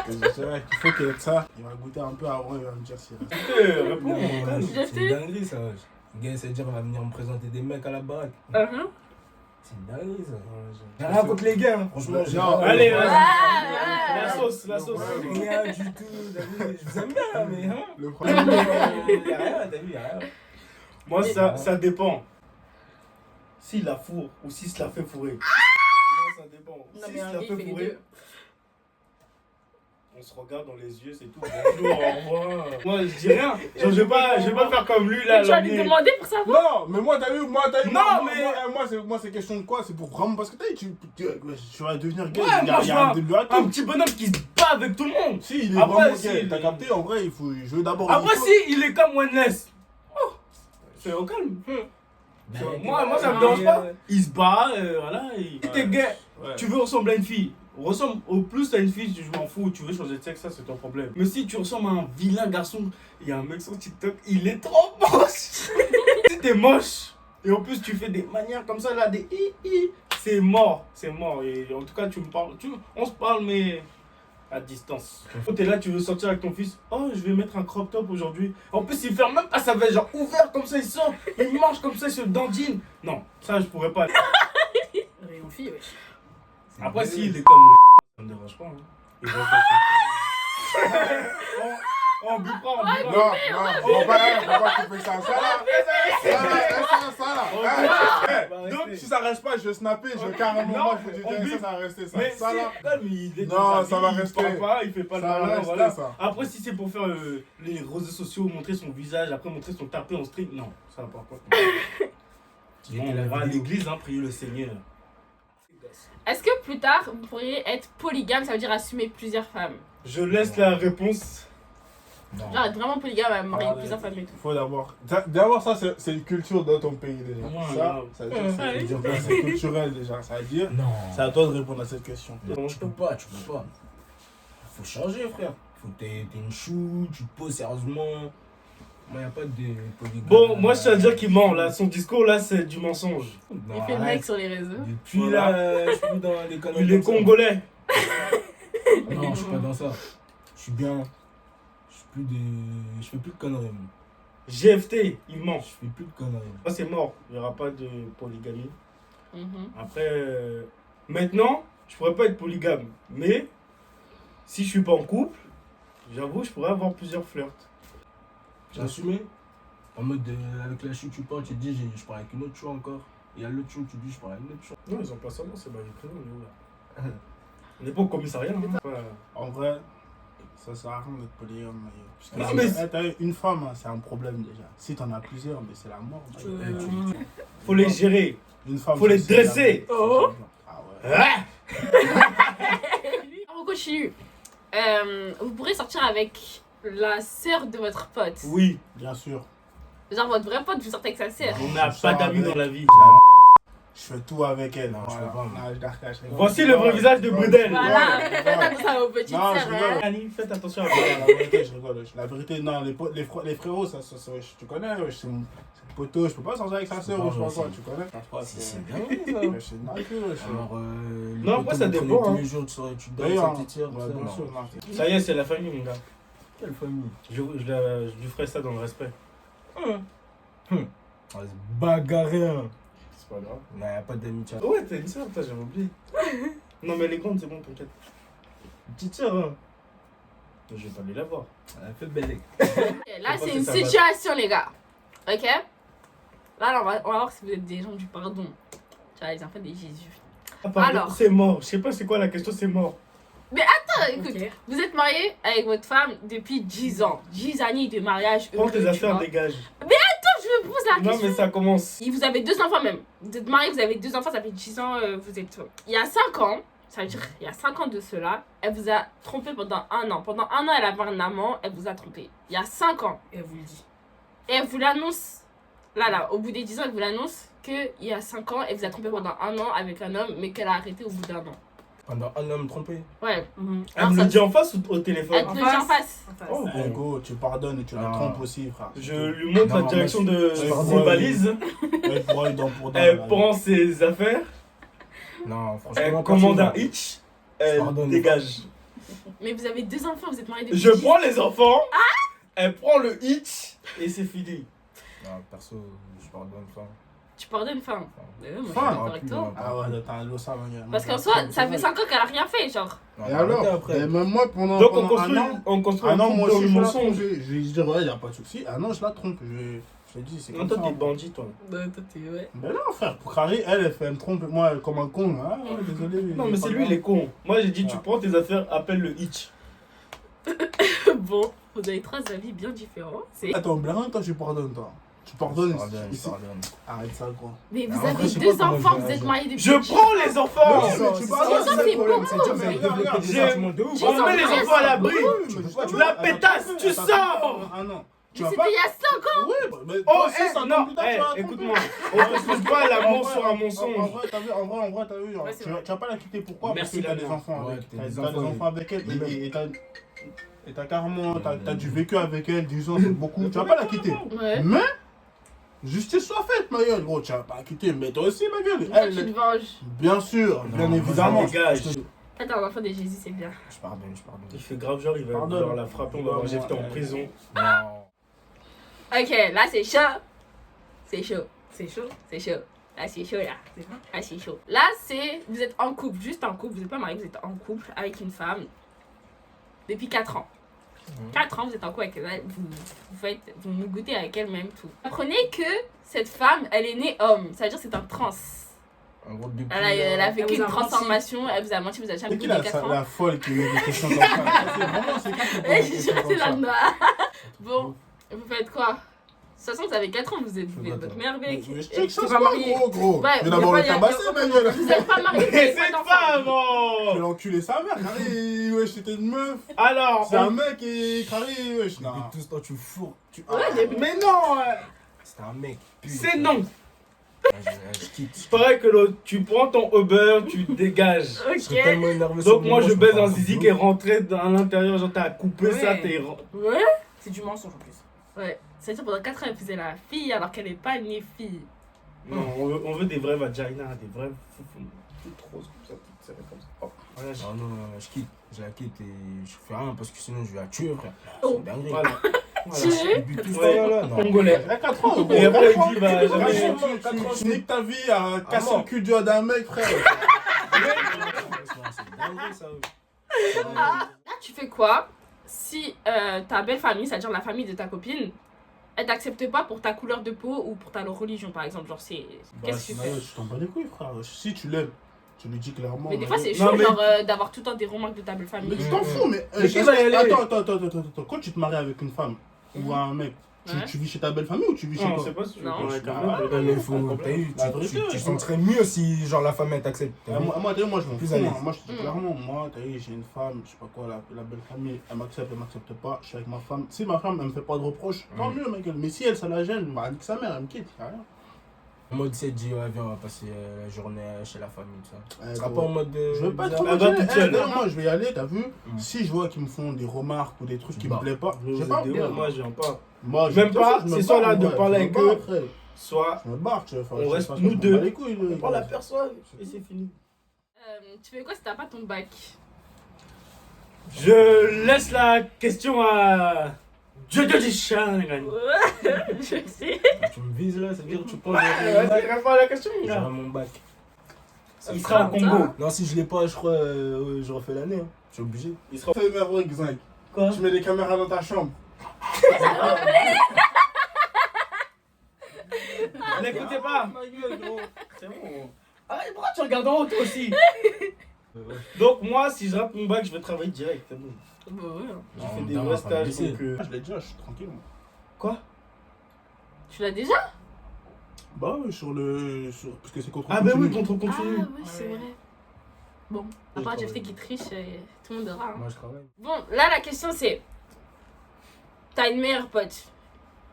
S3: C'est vrai qu'il faut qu'il y ait de ça. Il va goûter un peu avant, il va me dire s'il reste.
S2: Réponds.
S5: C'est une dinguerie, ça. Le gars, c'est-à-dire, on va venir me présenter des mecs à la baraque. C'est une dinguerie, ça. J'ai rien contre les gars, hein. Franchement. j'ai
S3: Non,
S5: rien-
S2: allez,
S5: Ouais.
S2: vas-y. La sauce, la sauce.
S5: Rien du tout. T'as vu, je vous aime bien, mais hein.
S3: Le problème,
S5: Y'a rien, t'as vu, y'a rien.
S2: Moi, ça dépend. S'il la fourre ou s'il se la fait fourrer. Moi, ça dépend.
S1: Non,
S2: S'il
S1: mais
S2: se
S1: un
S2: la
S1: gay, il
S2: fait
S1: fait les
S2: fourrer.
S1: deux.
S2: On se regarde dans les yeux, c'est tout. Bonjour, au revoir. Moi, je dis rien. Genre, je vais pas faire comme lui là.
S1: Tu vas lui
S2: l'emmener.
S1: demander pour savoir.
S3: Non, mais moi, t'as vu,
S2: Non, mais-
S3: moi, c'est question de quoi? C'est pour vraiment, parce que t'as vu, tu vas devenir gay.
S2: Ouais,
S3: il y
S2: moi,
S3: a
S2: je
S3: un
S2: vois
S3: début à
S2: un
S3: tout.
S2: petit bonhomme qui se bat avec tout le monde.
S3: Si, il est
S2: Après,
S3: vraiment
S2: si,
S3: gay, t'as capté, en vrai, il faut jouer d'abord.
S2: Après,
S3: au
S2: si il est comme Wenless, oh, c'est au calme. Moi, ça me dérange pas. Il se bat, voilà. Si t'es gay,
S3: Ouais.
S2: tu veux ressembler à une fille. Ressemble au plus à une fille, je m'en fous. Tu veux changer de sexe, ça c'est ton problème. Mais si tu ressembles à un vilain garçon, il y a un mec sur TikTok, il est trop moche. Si t'es moche, et en plus tu fais des manières comme ça là, des hi, c'est mort, c'est mort. Et en tout cas, tu me parles, on se parle, mais à distance. Quand t'es là, tu veux sortir avec ton fils, oh je vais mettre un crop top aujourd'hui. En plus, il ferme même pas sa veste, genre ouvert comme ça, il sort, il marche comme ça, il se dandine. Non, ça je pourrais pas.
S6: Rayon fille, wesh.
S2: Après, s'il est comme ça me dérange pas. Hein. Il va on bute pas, on bute
S3: Non,
S2: pas.
S3: non, faut pas couper ça. Ça là. Donc, si ça reste pas, je vais snapper, je vais carrément,
S2: Non,
S3: moi, je
S2: on
S3: vais dire
S2: bute.
S3: ça va rester ça.
S2: Mais
S3: Ça là.
S2: comme il est
S3: Non,
S2: dans sa
S3: ça
S2: vie,
S3: va
S2: il
S3: rester.
S2: parle pas, il fait pas le
S3: Ça va
S2: malin,
S3: rester,
S2: voilà.
S3: ça.
S2: Après, si c'est pour faire les réseaux sociaux, montrer son visage, après montrer son tapé en stream, non, ça va pas.
S5: Il
S2: Bon,
S5: était
S2: on
S5: la
S2: va à
S5: vidéo.
S2: l'église, hein, prier le Seigneur.
S1: Est-ce que plus tard, vous pourriez être polygame, ça veut dire assumer plusieurs femmes?
S2: Je laisse la réponse.
S5: Non.
S1: Genre être vraiment polygame à marier
S3: Ah,
S1: plusieurs femmes et tout.
S3: Faut d'abord ça, c'est une culture dans ton pays déjà.
S2: Voilà.
S3: Ça veut dire que c'est culturel déjà. Ça veut dire,
S5: Non.
S3: c'est à toi de répondre à cette question.
S5: Tu peux pas. Faut changer, frère. Faut que t'aies une chou, tu te poses sérieusement. Moi, y a pas de polygame.
S2: Bon, moi je tiens à dire qu'il ment, là, son discours là c'est du mensonge.
S1: Il fait le mec sur les réseaux.
S5: Depuis
S2: Voilà.
S5: là, je suis plus dans les conneries.
S2: Il est
S5: comme ça.
S2: congolais.
S5: Non, je suis pas dans ça. Je suis bien. Je fais plus de conneries. moi.
S2: GFT, il ment.
S5: Je fais plus de conneries.
S2: Moi c'est mort, il n'y aura pas de polygamie.
S1: Mhm.
S2: Après, maintenant, je pourrais pas être polygame. Mais, si je suis pas en couple, j'avoue, je pourrais avoir plusieurs flirts.
S5: J'ai assumé. En mode, avec la chute, tu pars, tu te dis, je pars avec une autre chou encore. Et à l'autre chou, tu te dis, je pars avec une autre chou.
S2: Non, ils ont pas ça, non, c'est ma vie privée, on est où là? On n'est pas au commissariat, hein.
S3: En vrai, ça sert à rien d'être polygame.
S2: Non,
S3: Parce que
S2: mais
S3: si t'as une femme, hein, c'est un problème déjà. Si t'en as plusieurs, mais c'est la mort.
S2: Faut les gérer.
S3: Une femme,
S2: Faut les
S3: c'est
S2: dresser.
S3: la-
S1: Oh.
S3: Ah ouais.
S2: Ah
S1: On continue. Vous pourrez sortir avec la sœur de votre pote.
S2: oui,
S3: Bien sûr.
S1: Genre votre vrai pote, vous sortez avec sa sœur.
S2: on n'a
S3: Je
S2: pas
S3: sors
S2: d'amis
S3: avec-
S2: dans la vie.
S3: Je fais tout avec elle.
S5: Non, je
S3: voilà.
S5: peux pas, moi.
S3: Non, je rigole.
S2: Voici le vrai visage de Brudel.
S1: Voilà,
S3: Ouais,
S1: faites
S3: ouais.
S1: attention à vos petites
S3: Non, je
S1: sœurs.
S3: rigole.
S1: Hein.
S2: Annie, faites attention à
S3: Ouais,
S2: vous.
S3: la vérité, je rigole. La vérité, non, les frérots, ça, tu connais, wesh, c'est mon poteau, je peux pas sortir avec sa soeur ou je sais pas quoi, tu connais.
S5: C'est bien, ça.
S3: Ouais, c'est une dinguerie, wesh.
S5: Alors,
S2: Non, après, ça dépend,
S5: Tous
S2: hein.
S5: les jours, tu donnes
S3: D'ailleurs,
S5: sa petite sœur,
S3: ouais,
S5: tout ça,
S3: bien
S5: non.
S3: sûr, non.
S2: Ça y est, c'est la famille, mon gars.
S5: Quelle famille.
S2: Je lui ferai ça dans le respect.
S5: On va se bagarrer, hein.
S2: C'est pas grave.
S5: Il n'y a pas d'amitié.
S2: Ouais, t'as une soeur, j'avais oublié. Non, mais elle est grande, c'est bon, t'inquiète. Une petite soeur, hein. Je vais pas aller la voir.
S5: Elle fait belle.
S1: Ok, là,
S2: Je pense
S1: c'est
S2: que
S1: une
S2: ça va.
S1: situation, les gars. Ok? Là, on va voir si vous êtes des gens du pardon. Tu vois, les enfants des Jésus.
S2: Ah, pardon,
S1: Alors.
S2: c'est mort. Je sais pas c'est quoi la question, c'est mort.
S1: Ah, écoute,
S6: Ok.
S1: vous êtes marié avec votre femme depuis 10 ans. 10 années de mariage.
S2: Prends
S1: heureux,
S2: tes
S1: tu
S2: affaires,
S1: vois.
S2: dégage.
S1: Je me pose la
S2: Non,
S1: question.
S2: mais ça commence.
S1: Et vous avez 2 enfants même. Vous êtes mariés, vous avez 2 enfants, ça fait 10 ans, vous êtes... Il y a 5 ans, ça veut dire il y a 5 ans de cela, elle vous a trompé pendant 1 an. Pendant 1 an, elle avait un amant, elle vous a trompé. Il y a 5 ans.
S6: Et elle vous le dit.
S1: Et elle vous l'annonce, là, au bout des 10 ans, elle vous l'annonce qu'il y a 5 ans, elle vous a trompé pendant 1 an avec un homme, mais qu'elle a arrêté au bout d'1 an.
S5: Pendant un homme trompé.
S1: Ouais.
S6: Mhm.
S2: Elle
S1: Alors,
S2: me
S1: ça-
S2: le dit en face ou au
S1: Elle
S2: téléphone
S1: te le dit en face.
S6: En face.
S2: Oh,
S3: Eh,
S2: bon.
S3: go, tu pardonnes et tu la
S5: Ah.
S3: trompes aussi, frère.
S2: Je lui montre
S5: Non,
S2: la direction
S5: moi,
S2: de
S3: je-
S2: ses
S3: pardon.
S2: valises.
S3: Elle pourra être dans pour dans.
S2: Elle
S3: là.
S2: prend ses affaires.
S5: Non, franchement.
S2: Elle
S5: moi,
S2: commande un
S5: perso,
S2: hitch. Elle
S5: pardonne.
S2: dégage.
S1: Mais vous avez 2 enfants, vous êtes mariés depuis
S2: Je
S1: 10
S2: prends les enfants. Elle prend le hitch. Et c'est fini.
S5: non, perso, je pardonne pas.
S1: Tu pardonnes, fin.
S5: Enfin,
S1: Mais ouais, moi, je
S3: Fin.
S1: suis d'accord avec toi.
S3: Ah ouais, t'as un lot ça, mon gars.
S1: Parce qu'en soi, ça fait 5 ans qu'elle a rien fait, genre.
S5: non,
S3: Et
S5: arrêtez
S3: alors
S5: après.
S3: Et même moi, pendant
S2: Donc on
S3: un
S2: construit,
S3: an,
S2: on construit
S3: ah
S2: un
S3: non,
S2: couple
S3: moi
S2: dans
S3: aussi,
S2: le
S3: je la trompe.
S2: mensonge.
S3: Je vais lui dire, ouais, y a pas de souci. Ah non, je la trompe. Je te dis, c'est
S2: Non,
S3: comme
S2: toi
S3: ça.
S2: t'es bandit, toi.
S1: Toi, t'es, ouais.
S3: Ben non, frère, pour Carré, elle me trompe, moi, comme un con. Ah ouais, désolé.
S2: Non, mais c'est lui, il est con. Moi j'ai dit, tu
S3: Ouais.
S2: prends tes affaires, appelle le hitch.
S1: Bon, vous avez 3 avis bien différents. C'est...
S3: Attends, Blarin, toi, tu pardonnes, toi. Tu pardonnes
S5: Je
S3: ici.
S5: pardonne.
S3: Arrête ça, quoi.
S1: Mais vous
S5: En vrai,
S1: avez
S5: je sais
S1: 2
S5: pas comment
S1: enfants,
S5: je
S1: vous
S5: vais
S1: êtes mariés depuis...
S2: Je prends les enfants.
S3: Non,
S5: Non,
S3: tu
S5: c'est
S3: pardonnes,
S1: ça,
S3: c'est
S1: c'est
S3: le problème.
S1: bon,
S3: C'est que
S1: mais-
S3: vous avez développé des
S2: J'ai-
S3: sentiments de ouf.
S2: On met les enfants à l'abri. La pétasse, tu
S3: Attends,
S2: sors.
S3: Ah non. Tu
S1: Mais
S3: vas
S1: c'était
S3: pas.
S1: il y a 5 ans.
S3: Oui, bah, mais
S2: Oh,
S3: toi aussi, 5 ans
S2: non,
S3: plus tard, tu vas la
S2: écoute-moi.
S3: tromper.
S2: On ne pose pas l'amour
S3: En
S2: sur un
S3: vrai,
S2: mensonge.
S3: En vrai, t'as vu, genre,
S1: Ouais, c'est
S3: tu
S1: vrai.
S3: vas pas la quitter. Pourquoi? Parce
S2: Merci,
S3: que t'as des
S2: Damien.
S3: enfants
S5: Ouais,
S3: avec.
S5: t'as
S3: T'as
S5: des
S3: des
S5: enfants
S3: enfants avec elle.
S5: avec-
S3: Et t'as carrément. T'as du vécu avec elle, 10 ans, c'est beaucoup. Tu vas pas la quitter.
S1: Ouais.
S3: Mais. Justice soit faite, ma gueule, gros. Tu vas pas la quitter. Mais toi aussi, ma gueule.
S1: Toi, tu
S3: Elle,
S1: te venges.
S3: bien sûr, bien
S5: Non,
S3: évidemment.
S2: Dégage.
S1: Attends, l'enfant de Jésus, c'est bien.
S5: Je pardonne.
S2: Il fait grave genre, il va
S3: Pardonne.
S2: vouloir la frapper, on va voir jeter en prison.
S5: Non.
S1: Ok, là, c'est chaud. C'est chaud.
S6: C'est chaud.
S1: C'est chaud. Là, c'est chaud, là.
S6: C'est vrai.
S1: Là, c'est chaud. Là, c'est... Vous êtes en couple, juste en couple. Vous n'êtes pas marié, vous êtes en couple avec une femme depuis 4 ans. 4 ans, vous êtes en couple avec elle. Vous nous goûtez avec elle même, tout. Apprenez que cette femme, elle est née homme. Ça veut dire que c'est un trans.
S5: En gros, depuis.
S1: Elle a vécu
S6: Elle vous
S1: une
S6: a menti.
S1: transformation. Elle vous a menti, vous avez jamais
S3: C'est qui
S1: goûté
S3: la,
S1: 4 ans.
S3: la folle qui met des questions comme ça? C'est vraiment, c'est qui qui pose
S1: Eh,
S3: des
S1: je
S3: questions
S1: suis
S3: comme ça?
S1: là-dedans. Bon, vous faites quoi? De toute façon, vous avez 4 ans, vous êtes votre mère avec.
S3: Mais je
S1: Et
S3: check ça,
S1: t'es
S3: c'est
S1: pas
S3: pas
S1: marié.
S3: gros.
S1: Ouais,
S3: Mais d'abord
S1: y a
S3: le
S1: pas-
S3: tabasser, ma gueule.
S1: Vous n'êtes pas marié, vous
S2: Mais
S1: n'avez
S2: cette
S1: pas d'enfant.
S2: femme,
S3: Je
S2: oh.
S3: vais enculer sa mère, Carré, wesh, c'était une meuf.
S2: Alors,
S3: C'est un mec et Carré, wesh. Non.
S5: Depuis tout ce temps, tu fourres.
S2: mais non,
S5: C'était un mec.
S2: c'est non.
S5: Je quitte.
S2: C'est pareil que l'autre, tu prends ton Uber, tu dégages.
S5: Je serais
S1: Ok.
S5: tellement énervé.
S2: Donc moi je baise un
S5: zizi
S2: zizi qui est rentré dans l'intérieur, genre t'as coupé ça,
S6: Ouais.
S2: t'es...
S1: Ouais.
S6: C'est du mensonge en plus.
S1: Ouais. C'est-à-dire pendant 4 ans, elle faisait la fille alors qu'elle n'est pas née fille.
S2: Non, on veut des vrais vaginas, des vrais foufous. Toutes roses comme ça, toutes serrées comme ça. Oh, voilà,
S5: Ah non, je quitte. Je la quitte et je fais rien parce que sinon je vais la tuer, frère.
S1: Oh.
S5: C'est une dinguerie.
S2: voilà.
S1: Tuer.
S5: Depuis tout ce
S2: Ouais.
S5: temps-là, non.
S2: Congolais.
S3: Il a 4 ans, gros.
S2: Et après il dit, bah
S3: Quatre
S2: jamais...
S3: ans, tu niques ta vie à casser
S5: mort.
S3: le cul d'un mec, frère.
S5: C'est une dinguerie, ça.
S1: Là, tu fais quoi si ta belle famille, c'est-à-dire la famille de ta copine, elle t'accepte pas pour ta couleur de peau ou pour ta religion, par exemple? Genre, c'est. Qu'est-ce que tu fais?
S3: Ouais, je t'en bats les couilles, frère. Si tu l'aimes, tu lui dis clairement.
S1: Mais des fois, c'est
S2: Non,
S1: chaud,
S2: mais-
S1: genre, d'avoir tout le temps des remarques de ta belle famille.
S3: Mais tu t'en fous, mais.
S2: Mais qui va y aller?
S3: Attends. Quand tu te maries avec une femme ou un mec,
S1: Ouais.
S3: tu vis chez ta belle famille ou tu vis chez
S2: Non,
S3: toi?
S2: c'est pas si tu veux.
S1: Non.
S2: Ouais, quand
S3: Ah,
S2: même.
S5: Ouais, mais faut. T'as eu.
S3: La vérité,
S5: Tu
S3: ouais.
S5: sentirais mieux si, genre, la femme elle t'accepte. T'as vu
S3: Moi, t'as vu, moi, je m'en
S5: Plus
S3: fous.
S5: à l'aise.
S3: Moi, je te dis
S1: Mm.
S3: clairement, moi, t'as vu, j'ai une femme, je sais pas quoi, la belle famille, elle m'accepte pas, je suis avec ma femme. Si ma femme, elle me fait pas de reproches, tant mieux, ma gueule. Mais si elle, ça la gêne, bah, nique sa mère, elle me quitte, y a rien.
S5: En mode, c'est dit, ouais, viens, on va passer la journée chez la famille, tout ça.
S3: Ouais,
S5: Tu seras
S3: gros.
S5: pas en mode.
S3: Je veux pas être
S5: bizarre.
S2: Ah bah, toute seule.
S3: d'ailleurs, moi, je vais y aller, t'as vu.
S5: Mm.
S3: Si je vois qu'ils me font des remarques ou des trucs qui me
S5: Bah.
S3: plaisent pas,
S2: Je
S3: j'ai
S2: vous
S3: pas
S2: ai dit, ouais, moi je viens pas.
S3: Moi,
S2: Même pas,
S3: je me
S2: c'est soit
S3: barre,
S2: là de
S3: ouais,
S2: parler
S3: je me
S2: avec
S3: barre
S2: eux,
S3: après.
S2: soit
S3: Je me barre, tu vois.
S2: on reste
S3: je
S2: nous
S3: m'en
S2: deux.
S3: bats les couilles,
S2: on prend la personne et c'est fini.
S1: Tu fais quoi si t'as pas ton bac?
S2: Je laisse la question à Jojo Jishan.
S1: Je sais.
S5: Tu me vises là, ça veut dire que tu penses.
S2: Vas-y, réponds à la question.
S5: J'aurai mon bac.
S2: Il sera au Congo.
S5: Non, si je l'ai pas, je crois, je refais l'année. Hein. Je suis obligé.
S2: Il sera.
S3: Fais énerver, Xinc.
S2: Quoi?
S3: Tu mets des caméras dans ta chambre.
S2: N'écoutez pas. C'est bon. Arrête, pourquoi tu regardes en haut toi aussi? Donc moi, si je rate mon bac, je vais travailler direct. C'est bon.
S1: Bah ouais.
S2: J'ai
S5: Non,
S2: fait des
S5: non,
S2: vrais
S5: on va pas
S2: stages,
S5: baisser.
S2: donc...
S3: Je l'ai déjà, je suis tranquille. Moi.
S2: Quoi?
S1: Tu l'as déjà?
S3: Bah, ouais, parce que c'est contre
S2: Ah bah oui,
S3: continu.
S2: contre
S1: Ah
S2: continu.
S1: ouais, c'est vrai. Bon, à part
S5: Je
S1: JFT qui triche, tout le monde aura. hein.
S5: Moi, je travaille.
S1: Bon, là la question c'est, t'as une meilleure pote.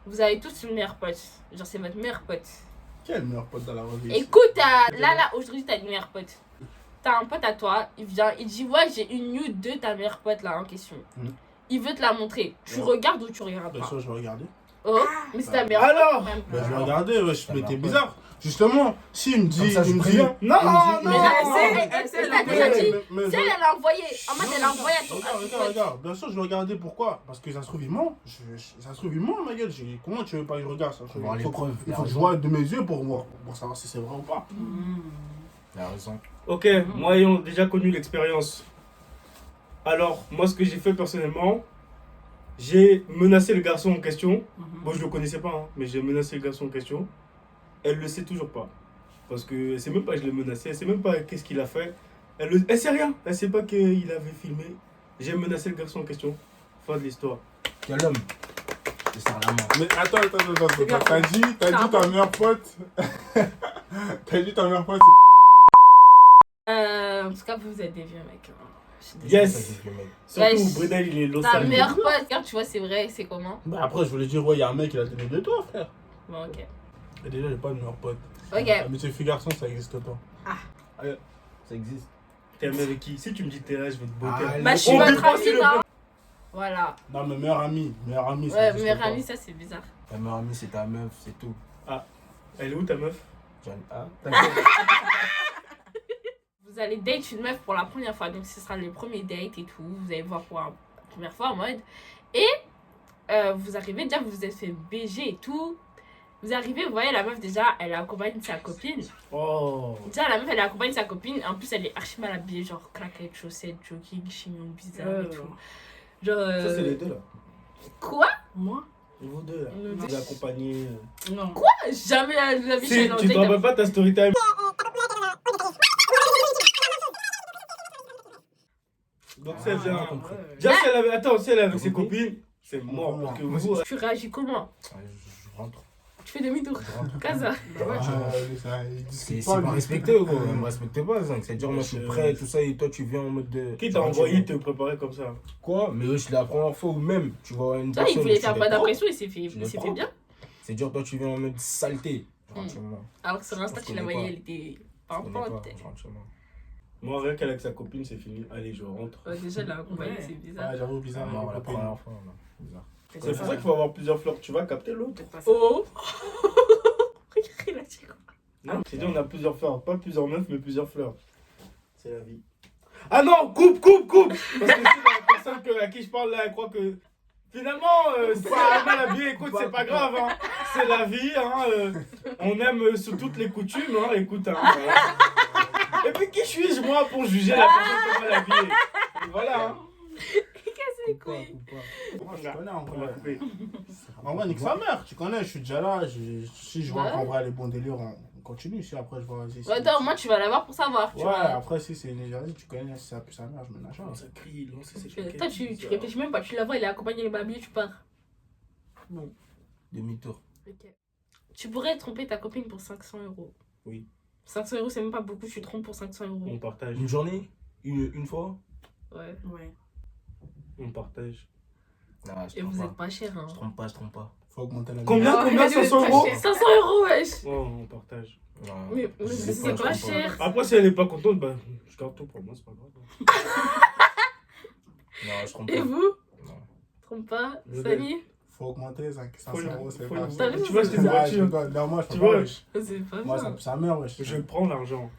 S1: Vous avez tous une meilleure pote. Genre c'est votre meilleure pote.
S3: Quel meilleur pote dans la revue?
S1: Écoute, là aujourd'hui t'as une meilleure pote. T'as un pote à toi, il vient, il dit ouais j'ai une nude de ta meilleure pote là en question.
S3: Mhm.
S1: Il veut te la montrer. Tu
S3: Ouais.
S1: regardes ou tu regardes
S3: Bien
S1: pas?
S3: sûr, je vais regarder.
S1: Oh, mais c'est ta meilleure pote
S2: Alors?
S1: quand même.
S3: Bah, je vais regarder, ouais,
S5: Ça
S3: mais
S5: m'a
S3: t'es
S5: pas.
S3: bizarre. Justement, s'il me dit.
S5: Comme ça, je
S3: il me dit.
S5: préviens.
S2: Non,
S3: il me dit-
S1: Mais
S2: non.
S1: là,
S6: elle
S1: elle
S6: l'a
S1: t'a déjà dit.
S3: mais-
S1: Si elle a envoyé, en mode elle a envoyé à ton
S3: Regarde, bien sûr, je vais regarder pourquoi. Parce que ça se trouve, il ment. Ça se trouve, il ment, ma gueule. Comment tu veux pas que je regarde ça?
S5: Faut voir les preuves.
S3: Il faut que je vois de mes yeux pour voir, pour savoir si c'est vrai ou pas.
S5: Il a raison.
S2: Ok, moi ayant déjà connu l'expérience. Alors, moi ce que j'ai fait personnellement, j'ai menacé le garçon en question. Bon, je le connaissais pas, hein, mais j'ai menacé le garçon en question. Elle le sait toujours pas. Parce que c'est même pas que je l'ai menacé, elle sait même pas qu'est-ce qu'il a fait. Elle sait rien, elle sait pas qu'il avait filmé. J'ai menacé le garçon en question. Fin de l'histoire.
S5: Quel homme? Je sers la main.
S3: Mais attends.
S1: grave.
S3: T'as dit ta meilleure pote. T'as dit ta meilleure pote,
S1: En tout cas, vous êtes des vieux mecs. Hein. Je suis désolée.
S2: Yes. Surtout,
S1: Yes.
S2: Bredel, il est
S1: Ta
S2: l'ostal.
S1: meilleure pote, regarde, tu vois, c'est vrai, c'est comment?
S3: Bah après, je voulais dire, ouais, il y a un mec qui l'a donné de toi, frère.
S1: Bon, ok.
S3: Et déjà, j'ai pas de meilleur pote.
S1: Ok.
S3: Amitié fille-garçon, ça existe pas.
S5: Ça existe.
S2: T'es ami avec qui? Si tu me dis Thérèse, je vais te botter.
S5: Ah,
S1: Bah, je suis
S2: On
S1: votre
S2: dépasse
S1: amie,
S2: le
S1: non? Voilà.
S3: Non, mais meilleur ami, ça
S1: Ouais,
S3: existe
S1: meilleure
S3: pas.
S1: amie, ça, c'est bizarre.
S5: Ta meilleure amie, c'est ta meuf, c'est tout.
S2: Elle est où ta meuf?
S5: Ah,
S1: Vous allez date une meuf pour la première fois, donc ce sera le premier date et tout. Vous allez voir pour la première fois en mode. Et vous arrivez, déjà, vous vous êtes fait BG et tout. Vous arrivez, vous voyez, la meuf, déjà, elle accompagne sa copine.
S2: Oh.
S1: Déjà, la meuf, elle accompagne sa copine. En plus, elle est archi mal habillée, genre claquettes, chaussettes, jogging, chignon bizarre et tout. Genre.
S2: Ça, c'est les deux là.
S1: Quoi?
S6: Moi?
S2: Vous deux là.
S1: Nous deux.
S2: Vous accompagnez.
S6: Non.
S1: Jamais la vie
S2: Si,
S1: chez
S2: tu te rappelles pas ta story time. Donc, si elle vient. Déjà, si elle avait. Attends, si elle est avec ses copines, c'est mort. Parce que vous.
S1: Tu réagis comment?
S5: je rentre.
S1: Tu fais demi-tour. Casa.
S5: C'est pas respecté, gros. Elle me respecte pas, ça. C'est-à-dire, moi, je suis prêt, tout ça, et toi, tu viens en mode de.
S2: Qui t'a envoyé te préparer comme ça?
S5: Quoi? Mais oui, c'est la première fois où même, tu vois une
S1: Toi, il
S5: personne.
S1: voulait
S5: tu
S1: faire
S5: l'es
S1: pas
S5: pas.
S1: d'impression, il s'est
S5: Tu l'es
S1: fait
S5: pas.
S1: bien.
S5: C'est-à-dire, toi, tu viens en mode saleté. Gentiment.
S1: Alors que sur Insta,
S5: Je
S1: tu la
S5: connais
S1: voyais,
S5: pas.
S1: elle était
S5: Je connais pas,
S1: pimpante.
S5: gentiment.
S2: Moi, rien qu'avec sa copine, c'est fini. Allez, je rentre.
S1: Déjà, elle l'a accompagnée,
S6: Ouais.
S1: c'est bizarre.
S3: Ah, j'avoue, bizarre.
S5: Non,
S3: ma
S5: la
S3: copine.
S5: première fois, non. Bizarre.
S2: C'est pour ça qu'il faut avoir plusieurs fleurs. Tu vas capter l'autre.
S6: Peut-être pas ça.
S1: Oh! Regarde, il a dit quoi?
S2: Non, c'est dit on a plusieurs fleurs. Pas plusieurs meufs, mais plusieurs fleurs. C'est la vie. Ah non, coupe! Parce que si la personne à qui je parle là, elle croit que. Finalement, si elle est mal habillée, écoute, c'est pas grave. Hein. C'est la vie. Hein, on aime sous toutes les coutumes. Hein, écoute. Hein, voilà. Et puis qui suis-je moi pour juger la personne qui est mal habillée? Et voilà. Hein.
S1: C'est quoi?
S3: Moi, je connais en
S2: On va
S3: vrai.
S2: couper.
S3: En vrai, nique sa mère, tu connais, je suis déjà là. Si je vois
S1: Ouais.
S3: qu'en vrai, les bons délires, on continue. Si après, je vois. Si,
S1: Ouais, attends, moi, tu vas l'avoir pour savoir. Tu
S3: Ouais,
S1: vois.
S3: après, si c'est une Nigérienne, tu connais, si ça pue sa mère, je me lâche.
S2: Oh, ça crie, non, c'est
S1: Toi, tu réfléchis même pas, tu la vois, elle est accompagnée, elle est habillée, tu pars.
S5: Demi-tour.
S1: Ok. Tu pourrais tromper ta copine pour 500 €.
S2: Oui.
S1: 500 €, c'est même pas beaucoup, tu trompes pour 500
S2: On
S1: €.
S2: partage.
S5: Une journée? Une fois?
S1: Ouais.
S6: Ouais.
S2: On partage.
S5: Non, je
S1: Et
S5: trompe
S1: vous
S5: pas.
S1: êtes pas cher, hein.
S5: Je trompe pas.
S3: Faut augmenter la
S2: Combien,
S1: Ah,
S2: combien,
S1: mais c'est
S2: 500
S1: pas
S2: €?
S1: cher. 500 €, wesh.
S2: Oh, on partage.
S5: Non,
S1: Mais
S5: je sais
S1: c'est pas
S5: je trompe
S1: cher.
S2: Après, si elle est pas contente, bah, je garde tout pour moi, c'est pas grave.
S5: Non, je trompe
S1: Et
S5: pas.
S1: vous?
S5: Non.
S1: Trompe pas,
S2: Je
S1: Samy?
S3: Faut augmenter 500
S2: Faut le-
S3: €, c'est
S2: faut
S3: pas
S2: le-
S1: T'as vu,
S2: Tu vas acheter une
S3: Ah, je
S2: voiture.
S3: dois- Non, moi, je
S2: Tu
S3: peux pas,
S2: vois.
S3: wesh.
S1: C'est pas
S3: Moi,
S1: ça.
S3: ça pue sa mère, wesh.
S2: Je prends l'argent.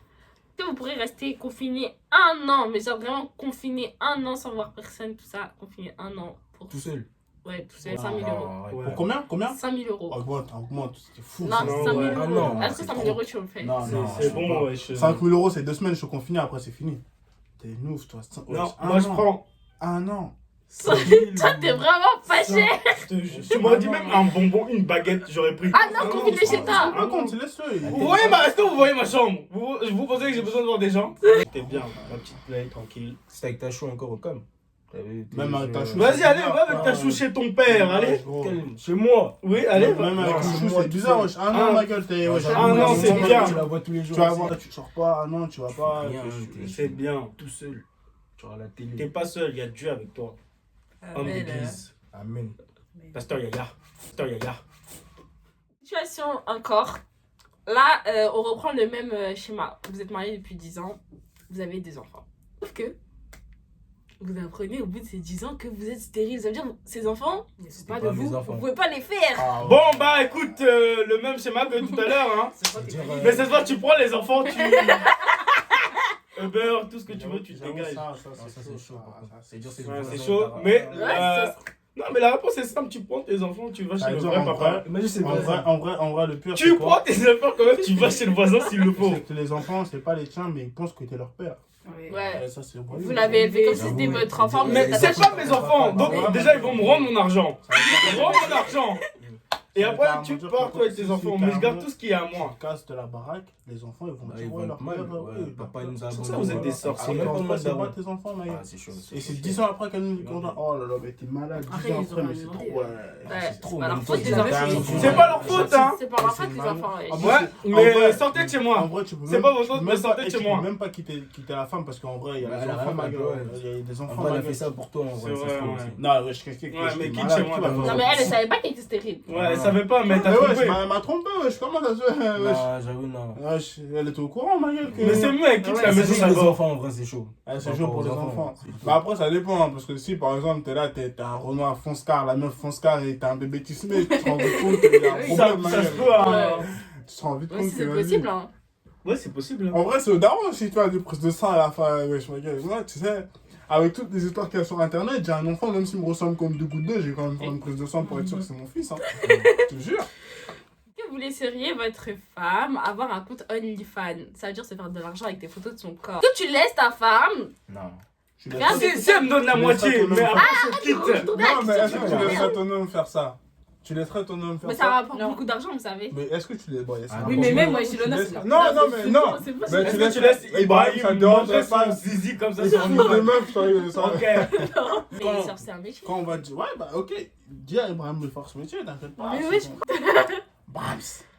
S1: Vous pourrez rester confiné 1 an, mais genre vraiment confiné 1 an sans voir personne, tout ça. Confiné 1 an pour.
S5: Tout seul.
S1: Ouais, tout seul,
S3: Ah,
S1: 5 000 €.
S2: Ouais.
S3: Pour combien
S1: 5 000 €.
S3: Augmente, c'est fou.
S1: Non,
S3: ça.
S2: Non,
S1: 5 000
S2: ouais.
S1: €.
S5: Ah non,
S1: Est-ce que
S5: c'est
S1: 5 000
S5: trop.
S1: € tu le fais?
S3: Non, non,
S2: C'est
S3: je
S2: bon,
S3: peux pas.
S2: ouais.
S3: 5 000 €, c'est 2 semaines, je suis confiné, après c'est fini. T'es une ouf, toi.
S2: Non,
S3: Un
S2: moi je
S3: an.
S2: prends.
S3: Un an.
S1: Toi, t'es vraiment pas cher.
S2: Tu m'aurais dit même un bonbon, une baguette, j'aurais pris.
S1: Ah non, confiné chez toi.
S3: Ah, compte, laisse-le.
S2: Vous voyez est-ce que vous voyez ma chambre? Vous pensez que j'ai besoin de voir des gens? T'es bien, ma petite play, tranquille.
S5: C'est avec ta chou encore au com.
S3: Même avec ta chou.
S2: Vas-y, allez, va avec ta chou chez ton père, allez.
S5: Chez moi.
S2: Oui, allez, va.
S3: Même avec
S5: Non,
S3: le
S5: c'est
S3: chou,
S5: moi
S3: c'est
S5: tout
S3: bizarre,
S5: seul.
S3: wesh. Un an, ma gueule, t'es. wesh.
S2: Ah non, c'est bien.
S5: Tu la vois tous les jours.
S3: Tu vas
S5: aussi.
S3: voir, tu sors pas. Ah non, tu vas pas.
S5: Rien,
S2: C'est bien.
S5: tout seul. Tu auras la télé.
S2: T'es pas seul, il y a Dieu avec toi. Homme d'église.
S5: Amen.
S2: Pasteur Yaya. Pasteur Yaya.
S1: Situation encore. Là, on reprend le même schéma. Vous êtes mariés depuis 10 ans, vous avez des enfants. Sauf que vous apprenez au bout de ces 10 ans que vous êtes stérile. Ça veut dire ces enfants, c'est pas de
S5: pas mes
S1: vous.
S5: enfants.
S1: Vous pouvez pas les faire.
S3: Ah, ouais.
S2: Bon, bah écoute, le même schéma que tout à l'heure, hein.
S5: C'est-à-dire,
S2: Mais cette fois, tu prends les enfants, tu. Uber, tout ce que tu veux, tu te
S3: J'avoue,
S2: dégages.
S3: ça,
S5: Non, ça c'est chaud. par contre. C'est-à-dire, c'est
S2: Ouais,
S5: le
S2: c'est
S5: voisin,
S2: chaud,
S5: t'as-
S2: mais.
S1: Ouais, ça-
S2: Non, mais la réponse est simple, tu prends tes enfants, tu vas
S3: Ça
S2: chez
S3: veut
S2: le
S3: dire,
S2: vrai
S3: en
S2: papa.
S3: vrai,
S5: Imagine, c'est
S3: En
S5: pas
S3: vrai,
S5: ça.
S3: en vrai, le pire,
S2: Tu
S3: c'est
S2: prends
S3: quoi
S2: tes affaires quand même, tu vas chez le voisin s'il le faut.
S3: C'est que les enfants, c'est pas les tiens, mais ils pensent que t'es leur père.
S6: Ouais.
S1: Ouais.
S3: Ça, c'est
S1: Vous l'avez élevé comme si c'était
S5: J'avoue,
S1: votre enfant.
S5: ouais.
S1: vous
S2: Mais
S1: êtes
S2: c'est
S1: attaché.
S2: pas mes enfants, donc
S3: Ouais,
S2: déjà ils vont me rendre mon argent.
S3: Ça veut
S2: Ils
S3: dire-
S2: vont rendre mon argent. Et
S3: C'est
S2: après,
S3: carrément
S2: tu
S3: dire
S2: pars,
S3: que
S2: toi, avec tes
S3: si,
S2: enfants. Mais je garde
S3: carrément,
S2: tout ce qui est à
S3: Tu
S2: moi.
S3: casses de la baraque, les enfants ils vont
S5: Bah,
S3: dire
S5: ils
S3: ouais,
S5: vont
S3: leur
S5: être mal.
S3: père,
S5: Ouais,
S3: oui,
S5: papa, il nous a
S2: C'est pour ça
S5: abandonnés.
S2: que vous êtes des
S5: Ah,
S2: sorciers.
S5: même pas moi,
S3: c'est pas
S5: daron.
S3: tes enfants, Maël.
S5: Ah, c'est chaud.
S3: Et c'est 10 ans après qu'elle nous dit qu'on a. Oh là là, mais t'es malade. 10
S6: Après,
S3: ans
S6: ils
S3: après,
S6: ont
S3: mais c'est
S6: demandé,
S3: trop. Ouais.
S5: C'est trop.
S1: pas leur
S5: même
S1: faute,
S5: toi,
S1: les
S5: ils ont
S1: enfants.
S5: dingue.
S2: C'est pas leur faute, hein.
S1: C'est pas leur
S3: C'est
S1: faute, les
S3: mal.
S1: enfants.
S3: En
S1: wesh.
S3: vrai,
S2: Ouais, mais
S3: vrai,
S2: sortez de chez
S3: En
S2: moi.
S3: vrai, tu peux
S2: C'est
S3: même-
S2: pas votre
S3: tu peux
S2: faute,
S3: même
S2: mais sortez
S3: pas-
S2: de chez
S3: tu peux
S2: moi.
S3: même pas quitter la femme parce qu'en vrai, il y a
S5: Bah,
S3: des
S5: elle a
S3: enfants,
S5: rien
S3: ma
S5: fait,
S3: gueule.
S5: ouais.
S3: Il y a des
S5: En
S3: enfants,
S5: vrai, elle
S3: ma
S5: a fait
S3: gueule.
S5: ça pour toi. En vrai,
S2: C'est
S5: ça
S2: vrai,
S5: se trouve
S2: ouais.
S5: aussi.
S3: Non, je
S2: Ouais, mais quitte chez moi,
S3: tu vas
S2: d'abord.
S1: Non, mais elle savait pas qu'elle était stérile.
S2: Ouais, elle savait pas, mais t'as
S3: Mais
S2: trompé.
S3: wesh, elle m'a trompé, wesh. Comment ça se fait? Wesh.
S5: Non, j'avoue, non.
S3: Wesh, elle était au courant, ma gueule. que-
S2: Mais c'est mieux, elle quitte
S1: Ouais,
S2: la
S5: C'est
S2: maison
S5: juste les
S2: d'abord.
S5: enfants, en vrai, c'est chaud.
S3: Ah, c'est
S5: Par
S3: chaud
S5: rapport
S3: pour
S5: aux
S3: les enfants.
S5: c'est chaud.
S3: Bah après, ça dépend, hein, parce que si par exemple, t'es là, t'as un Renoir fonce-car, la meuf fonce-car et t'as un bébé tismé, tu te rends vite compte qu'il y a un
S1: Oui,
S3: problème, ma
S2: Ça se
S3: gueule.
S2: peut, hein.
S3: Tu te rends vite
S1: Ouais,
S3: compte
S1: si
S3: que
S1: c'est
S3: vas-y.
S1: possible, hein.
S2: Ouais, c'est possible. hein.
S3: En vrai, c'est au daron si tu as des prises de sang à la fin, wesh, ma gueule. Moi, tu sais, avec toutes les histoires qu'il y a sur internet, j'ai un enfant, même s'il me ressemble comme deux gouttes d'eau, j'ai quand même fait une prise de sang pour être sûr que c'est mon fils, hein. Je te jure.
S1: Que vous laisseriez votre femme avoir un compte OnlyFans? Ça veut dire se faire de l'argent avec des photos de son corps. Que tu laisses ta femme.
S5: Non.
S3: Tu
S1: Regarde,
S3: laisses-
S2: Si elle me donne la
S3: Tu
S2: moitié,
S3: laisseras ton
S2: mais
S3: homme
S2: après,
S1: Ah,
S2: je quitte.
S3: Non, mais est-ce que tu
S1: Ouais.
S3: laisserais ton homme faire ça? Tu laisserais ton homme faire
S1: Mais
S3: ça?
S1: ça rapporte
S6: Non.
S1: beaucoup d'argent, vous savez.
S3: Mais est-ce que tu les. Bon,
S5: Ah,
S6: Oui, mais même moi, je suis
S3: tu
S6: l'honneur.
S3: laisses-
S6: c'est
S3: Non, non, mais non!
S1: C'est pas
S3: Mais
S2: Est-ce que tu laisses Ibrahim
S3: ça te dérange
S2: manger
S3: pas?
S2: son zizi comme ça
S3: Il
S2: sur
S3: faut
S2: un
S3: des meufs, ça.
S2: Ok.
S1: Mais genre, c'est un métier.
S3: Quand on va dire, ouais, bah ok, dis à Ibrahim de faire ce métier, t'inquiète pas.
S1: Mais
S3: c'est
S1: oui,
S3: bon. Bams.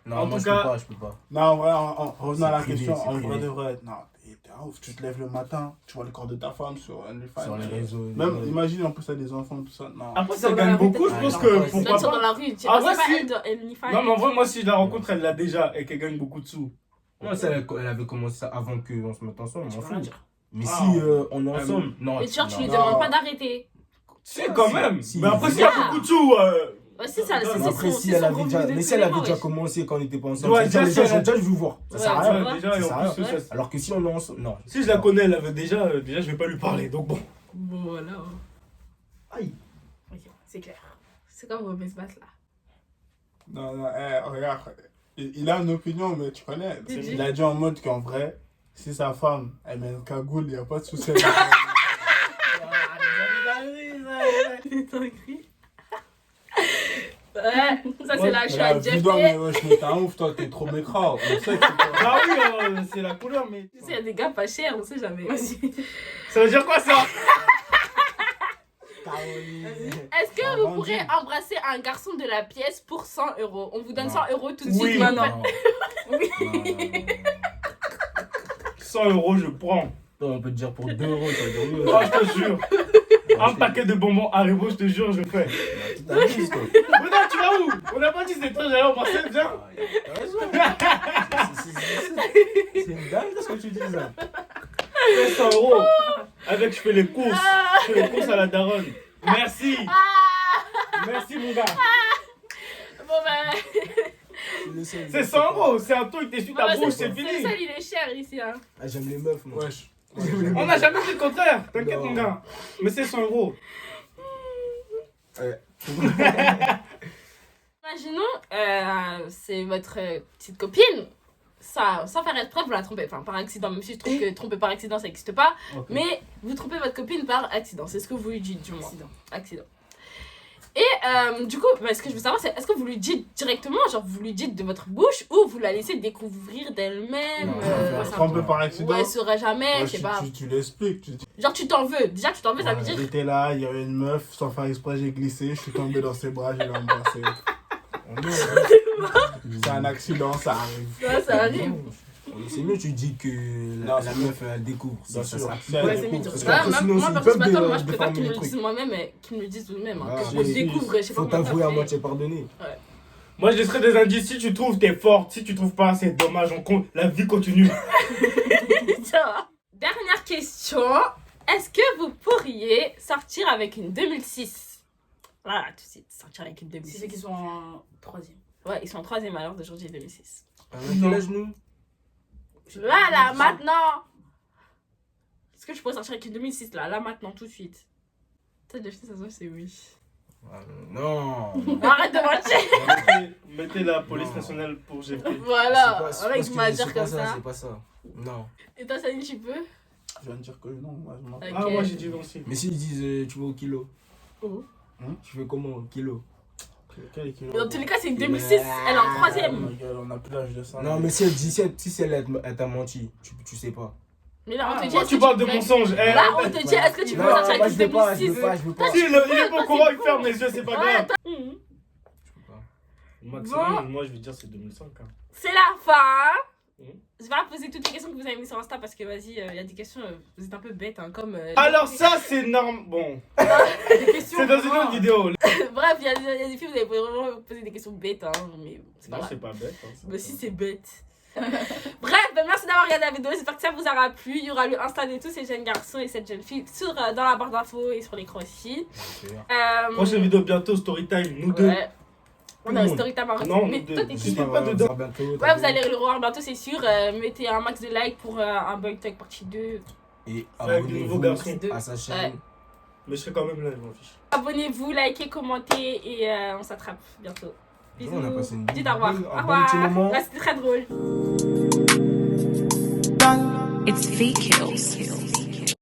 S5: Non,
S2: En
S5: moi,
S2: tout
S5: je
S2: cas-
S5: peux pas, je peux pas.
S3: Non, en vrai, revenons à la
S5: C'est privé,
S3: question,
S5: c'est
S3: en vrai
S5: privé.
S3: de vrai, non, t'es un ouf, tu te lèves le matin, tu vois le corps de ta femme sur OnlyFans.
S5: Sur les réseaux.
S3: Même, imagine en plus t'as des enfants, tout ça, non.
S2: Après,
S1: Sur
S2: ça
S1: dans
S2: gagne
S1: la rue,
S2: beaucoup, je
S5: peut-être.
S2: pense
S5: Ah,
S2: que
S5: non,
S1: Même
S2: pourquoi
S1: sur
S2: pas.
S1: dans la rue, tu
S2: Ah,
S1: sais
S2: ouais,
S1: pas
S2: si.
S1: elle de OnlyFans.
S2: Non, mais en vrai, moi, si je la rencontre, elle l'a déjà et qu'elle gagne beaucoup de sous.
S5: Moi, ça, elle avait commencé ça avant qu'on se mette ensemble, on m'en fout. Mais
S2: Ah.
S5: si on est ensemble, non.
S1: Mais genre, tu lui
S5: non.
S1: demandes pas d'arrêter.
S2: Si, quand même.
S5: Si.
S2: Mais après, s'il y a
S1: Ah.
S2: beaucoup de sous.
S1: Ouais, c'est ça,
S2: Mais
S1: c'est
S5: Mais après,
S1: son-
S5: si
S1: c'est
S5: elle
S1: son
S5: avait déjà,
S1: revenu de
S5: mais si
S1: tous
S5: elle
S1: les
S5: avait
S1: mois,
S5: déjà
S1: wesh.
S5: commencé quand on était pas ensemble,
S2: Ouais,
S5: c'est-à-dire
S2: déjà,
S5: les gens
S2: si
S5: sont
S2: elle-
S5: déjà vu voir. Ça sert à
S1: Ouais,
S5: rien.
S1: ouais.
S2: Déjà, et
S5: Ça
S2: en
S5: sert à
S2: plus,
S5: rien.
S2: ça-
S5: Alors que si on est ensemble, non.
S2: si je la connais, elle avait déjà, je vais pas lui parler. Donc bon.
S1: Bon, voilà.
S2: Aïe.
S1: Ok, c'est clair. C'est comme vos basse là.
S3: Non, non, regarde, il a une opinion, mais tu connais,
S1: Dis-dis.
S3: il a dit en mode qu'en vrai, si sa femme, elle met une cagoule, il n'y a pas de souci.
S1: Ouais, ça c'est la choix de Jeff.
S3: Dis-donc, mais wesh, mais t'es un ouf, toi, t'es trop mécrant. On sait que c'est toi.
S2: Ah oui, c'est la couleur, mais.
S1: Tu sais, il y a des gars pas chers, on sait jamais. Vas-y.
S2: Ça veut dire quoi ça?
S1: Est-ce que
S3: Ah,
S1: vous
S3: vendu.
S1: pourrez embrasser un garçon de la pièce pour 100 euros? On vous donne
S5: Non.
S1: 100 euros tout de
S2: Oui.
S1: suite maintenant.
S5: Oui.
S2: 100 euros, je prends.
S5: On peut te dire pour 2 euros, ça veut dire oui.
S2: Oh, je te jure. Un paquet de bonbons Haribo, je te jure, je fais.
S5: T'as raison, toi.
S2: Mais non, tu vas où? On n'a pas dit c'était toi, j'allais au Marseille, viens.
S5: T'as raison. C'est une dingue ce que tu dis ça.
S2: Fais 100 euros. Avec, je fais les courses. Je fais les courses à la daronne. Merci. Merci, mon gars.
S1: Bon bah,
S2: C'est 100 euros. C'est un truc, t'essuies ta bouche, c'est
S1: le
S2: fini.
S1: sel il est cher ici. Hein.
S5: Ah, j'aime les meufs, moi.
S3: Wesh.
S2: On n'a jamais dit le contraire. T'inquiète,
S5: Non.
S2: mon gars. Mais c'est 100 euros.
S1: Imaginons, c'est votre petite copine. Ça, sans faire exprès, vous la trompez. Enfin, par accident. Même si je trouve que tromper par accident, ça n'existe pas.
S2: Ok.
S1: Mais vous trompez votre copine par accident. C'est ce que vous lui dites, du moins. Accident. Et du coup, ce que je veux savoir, c'est est-ce que vous lui dites directement, genre vous lui dites de votre bouche, ou vous la laissez découvrir d'elle-même
S5: Non,
S3: Trempé par accident.
S1: Ouais, elle saura jamais,
S3: Ouais,
S1: je sais pas.
S3: tu l'expliques, tu dis.
S1: Genre tu t'en veux. Déjà, tu t'en veux, ça veut dire.
S3: J'étais là, il y avait une meuf, sans faire exprès, j'ai glissé, je suis tombé dans ses bras, je l'ai embrassé. C'est un accident, ça arrive.
S1: Ouais, ça arrive.
S5: C'est mieux, tu dis que
S3: Non,
S5: la
S3: c'est
S5: meuf elle découvre.
S3: Bien
S5: Ça,
S3: sûr.
S5: ça.
S3: Si elle
S1: Ouais, c'est
S3: découvre,
S1: mignon.
S5: parce
S1: Ouais,
S5: qu'après,
S1: moi,
S5: sinon,
S1: moi,
S5: ils
S1: parce que
S5: peuvent
S1: maintenant, moi, je
S5: déformer
S1: préfère qu'ils me
S5: les
S1: le disent
S5: trucs.
S1: moi-même et qu'ils me le disent eux-mêmes. Hein,
S5: Ah,
S1: que je
S5: oui.
S1: le découvre, je sais pas
S5: Faut
S1: comment
S5: t'avouer à
S1: ça fait.
S5: moitié pardonner.
S2: Moi, je laisserai des indices. Si tu trouves, t'es forte. Si tu trouves pas, c'est dommage. La vie continue.
S1: Ça va. Dernière question. Est-ce que vous pourriez sortir avec une 2006? Voilà, tout de suite, sortir avec une
S6: Si
S1: 2006.
S6: c'est qu'ils sont en troisième.
S1: Ouais, ils sont en troisième à l'heure d'aujourd'hui, 2006.
S5: Quel âge nous?
S1: Là, maintenant. Est-ce que je pourrais sortir avec une 2006 là, maintenant, tout de suite? Peut-être le ça se voit, c'est oui.
S5: Non.
S1: Arrête de mentir.
S2: Mettez la police nationale pour GP.
S1: Voilà,
S5: C'est
S1: avec
S5: ce
S1: ma
S5: que-
S1: dire
S5: c'est
S1: comme
S5: pas
S1: ça.
S5: C'est pas ça. Non.
S1: Et toi, Sani, tu peux?
S3: Je viens de dire que non, moi je m'en
S1: Ok.
S2: Ah, moi, j'ai dit non aussi.
S5: Mais s'ils disent tu vas au kilo,
S1: Oh.
S5: tu fais comment au kilo?
S1: Mais dans tous les cas, c'est 2006, elle est en 3ème.
S3: On a plus l'âge de ça.
S5: Non, mais si elle dit, si elle t'a menti, tu sais pas.
S1: Mais là, on te dit.
S2: Toi,
S1: est-ce
S2: tu
S1: que
S2: parles de
S1: peux-
S2: mensonges.
S1: Là, on te dit, est-ce que tu peux sortir avec
S5: moi,
S1: une
S5: je veux pas,
S1: 2006?
S5: je veux pas.
S2: Si, il est pas au courant, il ferme les yeux, c'est pas
S1: Ouais,
S2: grave.
S1: attends.
S5: Je peux pas.
S2: Maximum, moi, je vais dire c'est 2005. Hein.
S1: C'est la fin.
S2: Mhm.
S1: Je vais poser toutes les questions que vous avez mises sur Insta parce que vas-y, il y a des questions, vous êtes un peu bêtes, hein, comme.
S2: Alors, ça, c'est normal. Bon,
S1: des questions.
S2: c'est dans une autre vidéo.
S1: Bref, il y a des filles, vous avez vraiment posé des questions bêtes, hein, mais c'est pas
S2: Non,
S1: grave.
S2: c'est pas bête. Hein,
S1: Mais si, c'est bête. Bref, merci d'avoir regardé la vidéo. J'espère que ça vous aura plu. Il y aura le Insta de tous ces jeunes garçons et cette jeune fille dans la barre d'infos et sur l'écran aussi.
S2: Prochaine vidéo bientôt, story time, nous deux.
S1: Ouais. On a
S2: le
S1: un
S2: monde.
S1: story time à
S2: Non,
S1: mais
S2: nous
S1: toi,
S2: deux.
S1: t'es
S2: Je
S1: qui?
S2: sais pas dedans.
S1: Ouais, vous allez le revoir bientôt, c'est sûr. Mettez un max de likes pour un Boy Talk partie 2.
S5: Et
S2: Avec des nouveaux garçons.
S5: à sa chaîne.
S1: Ouais.
S2: Mais je serai quand même là, je m'en fiche.
S1: Abonnez-vous, likez, commentez et on s'attrape bientôt. Bisous.
S5: On a passé une
S1: Dites au revoir.
S5: un
S1: Au
S5: bon
S1: revoir.
S5: petit moment.
S1: Là, c'était très drôle.
S7: It's fake kills.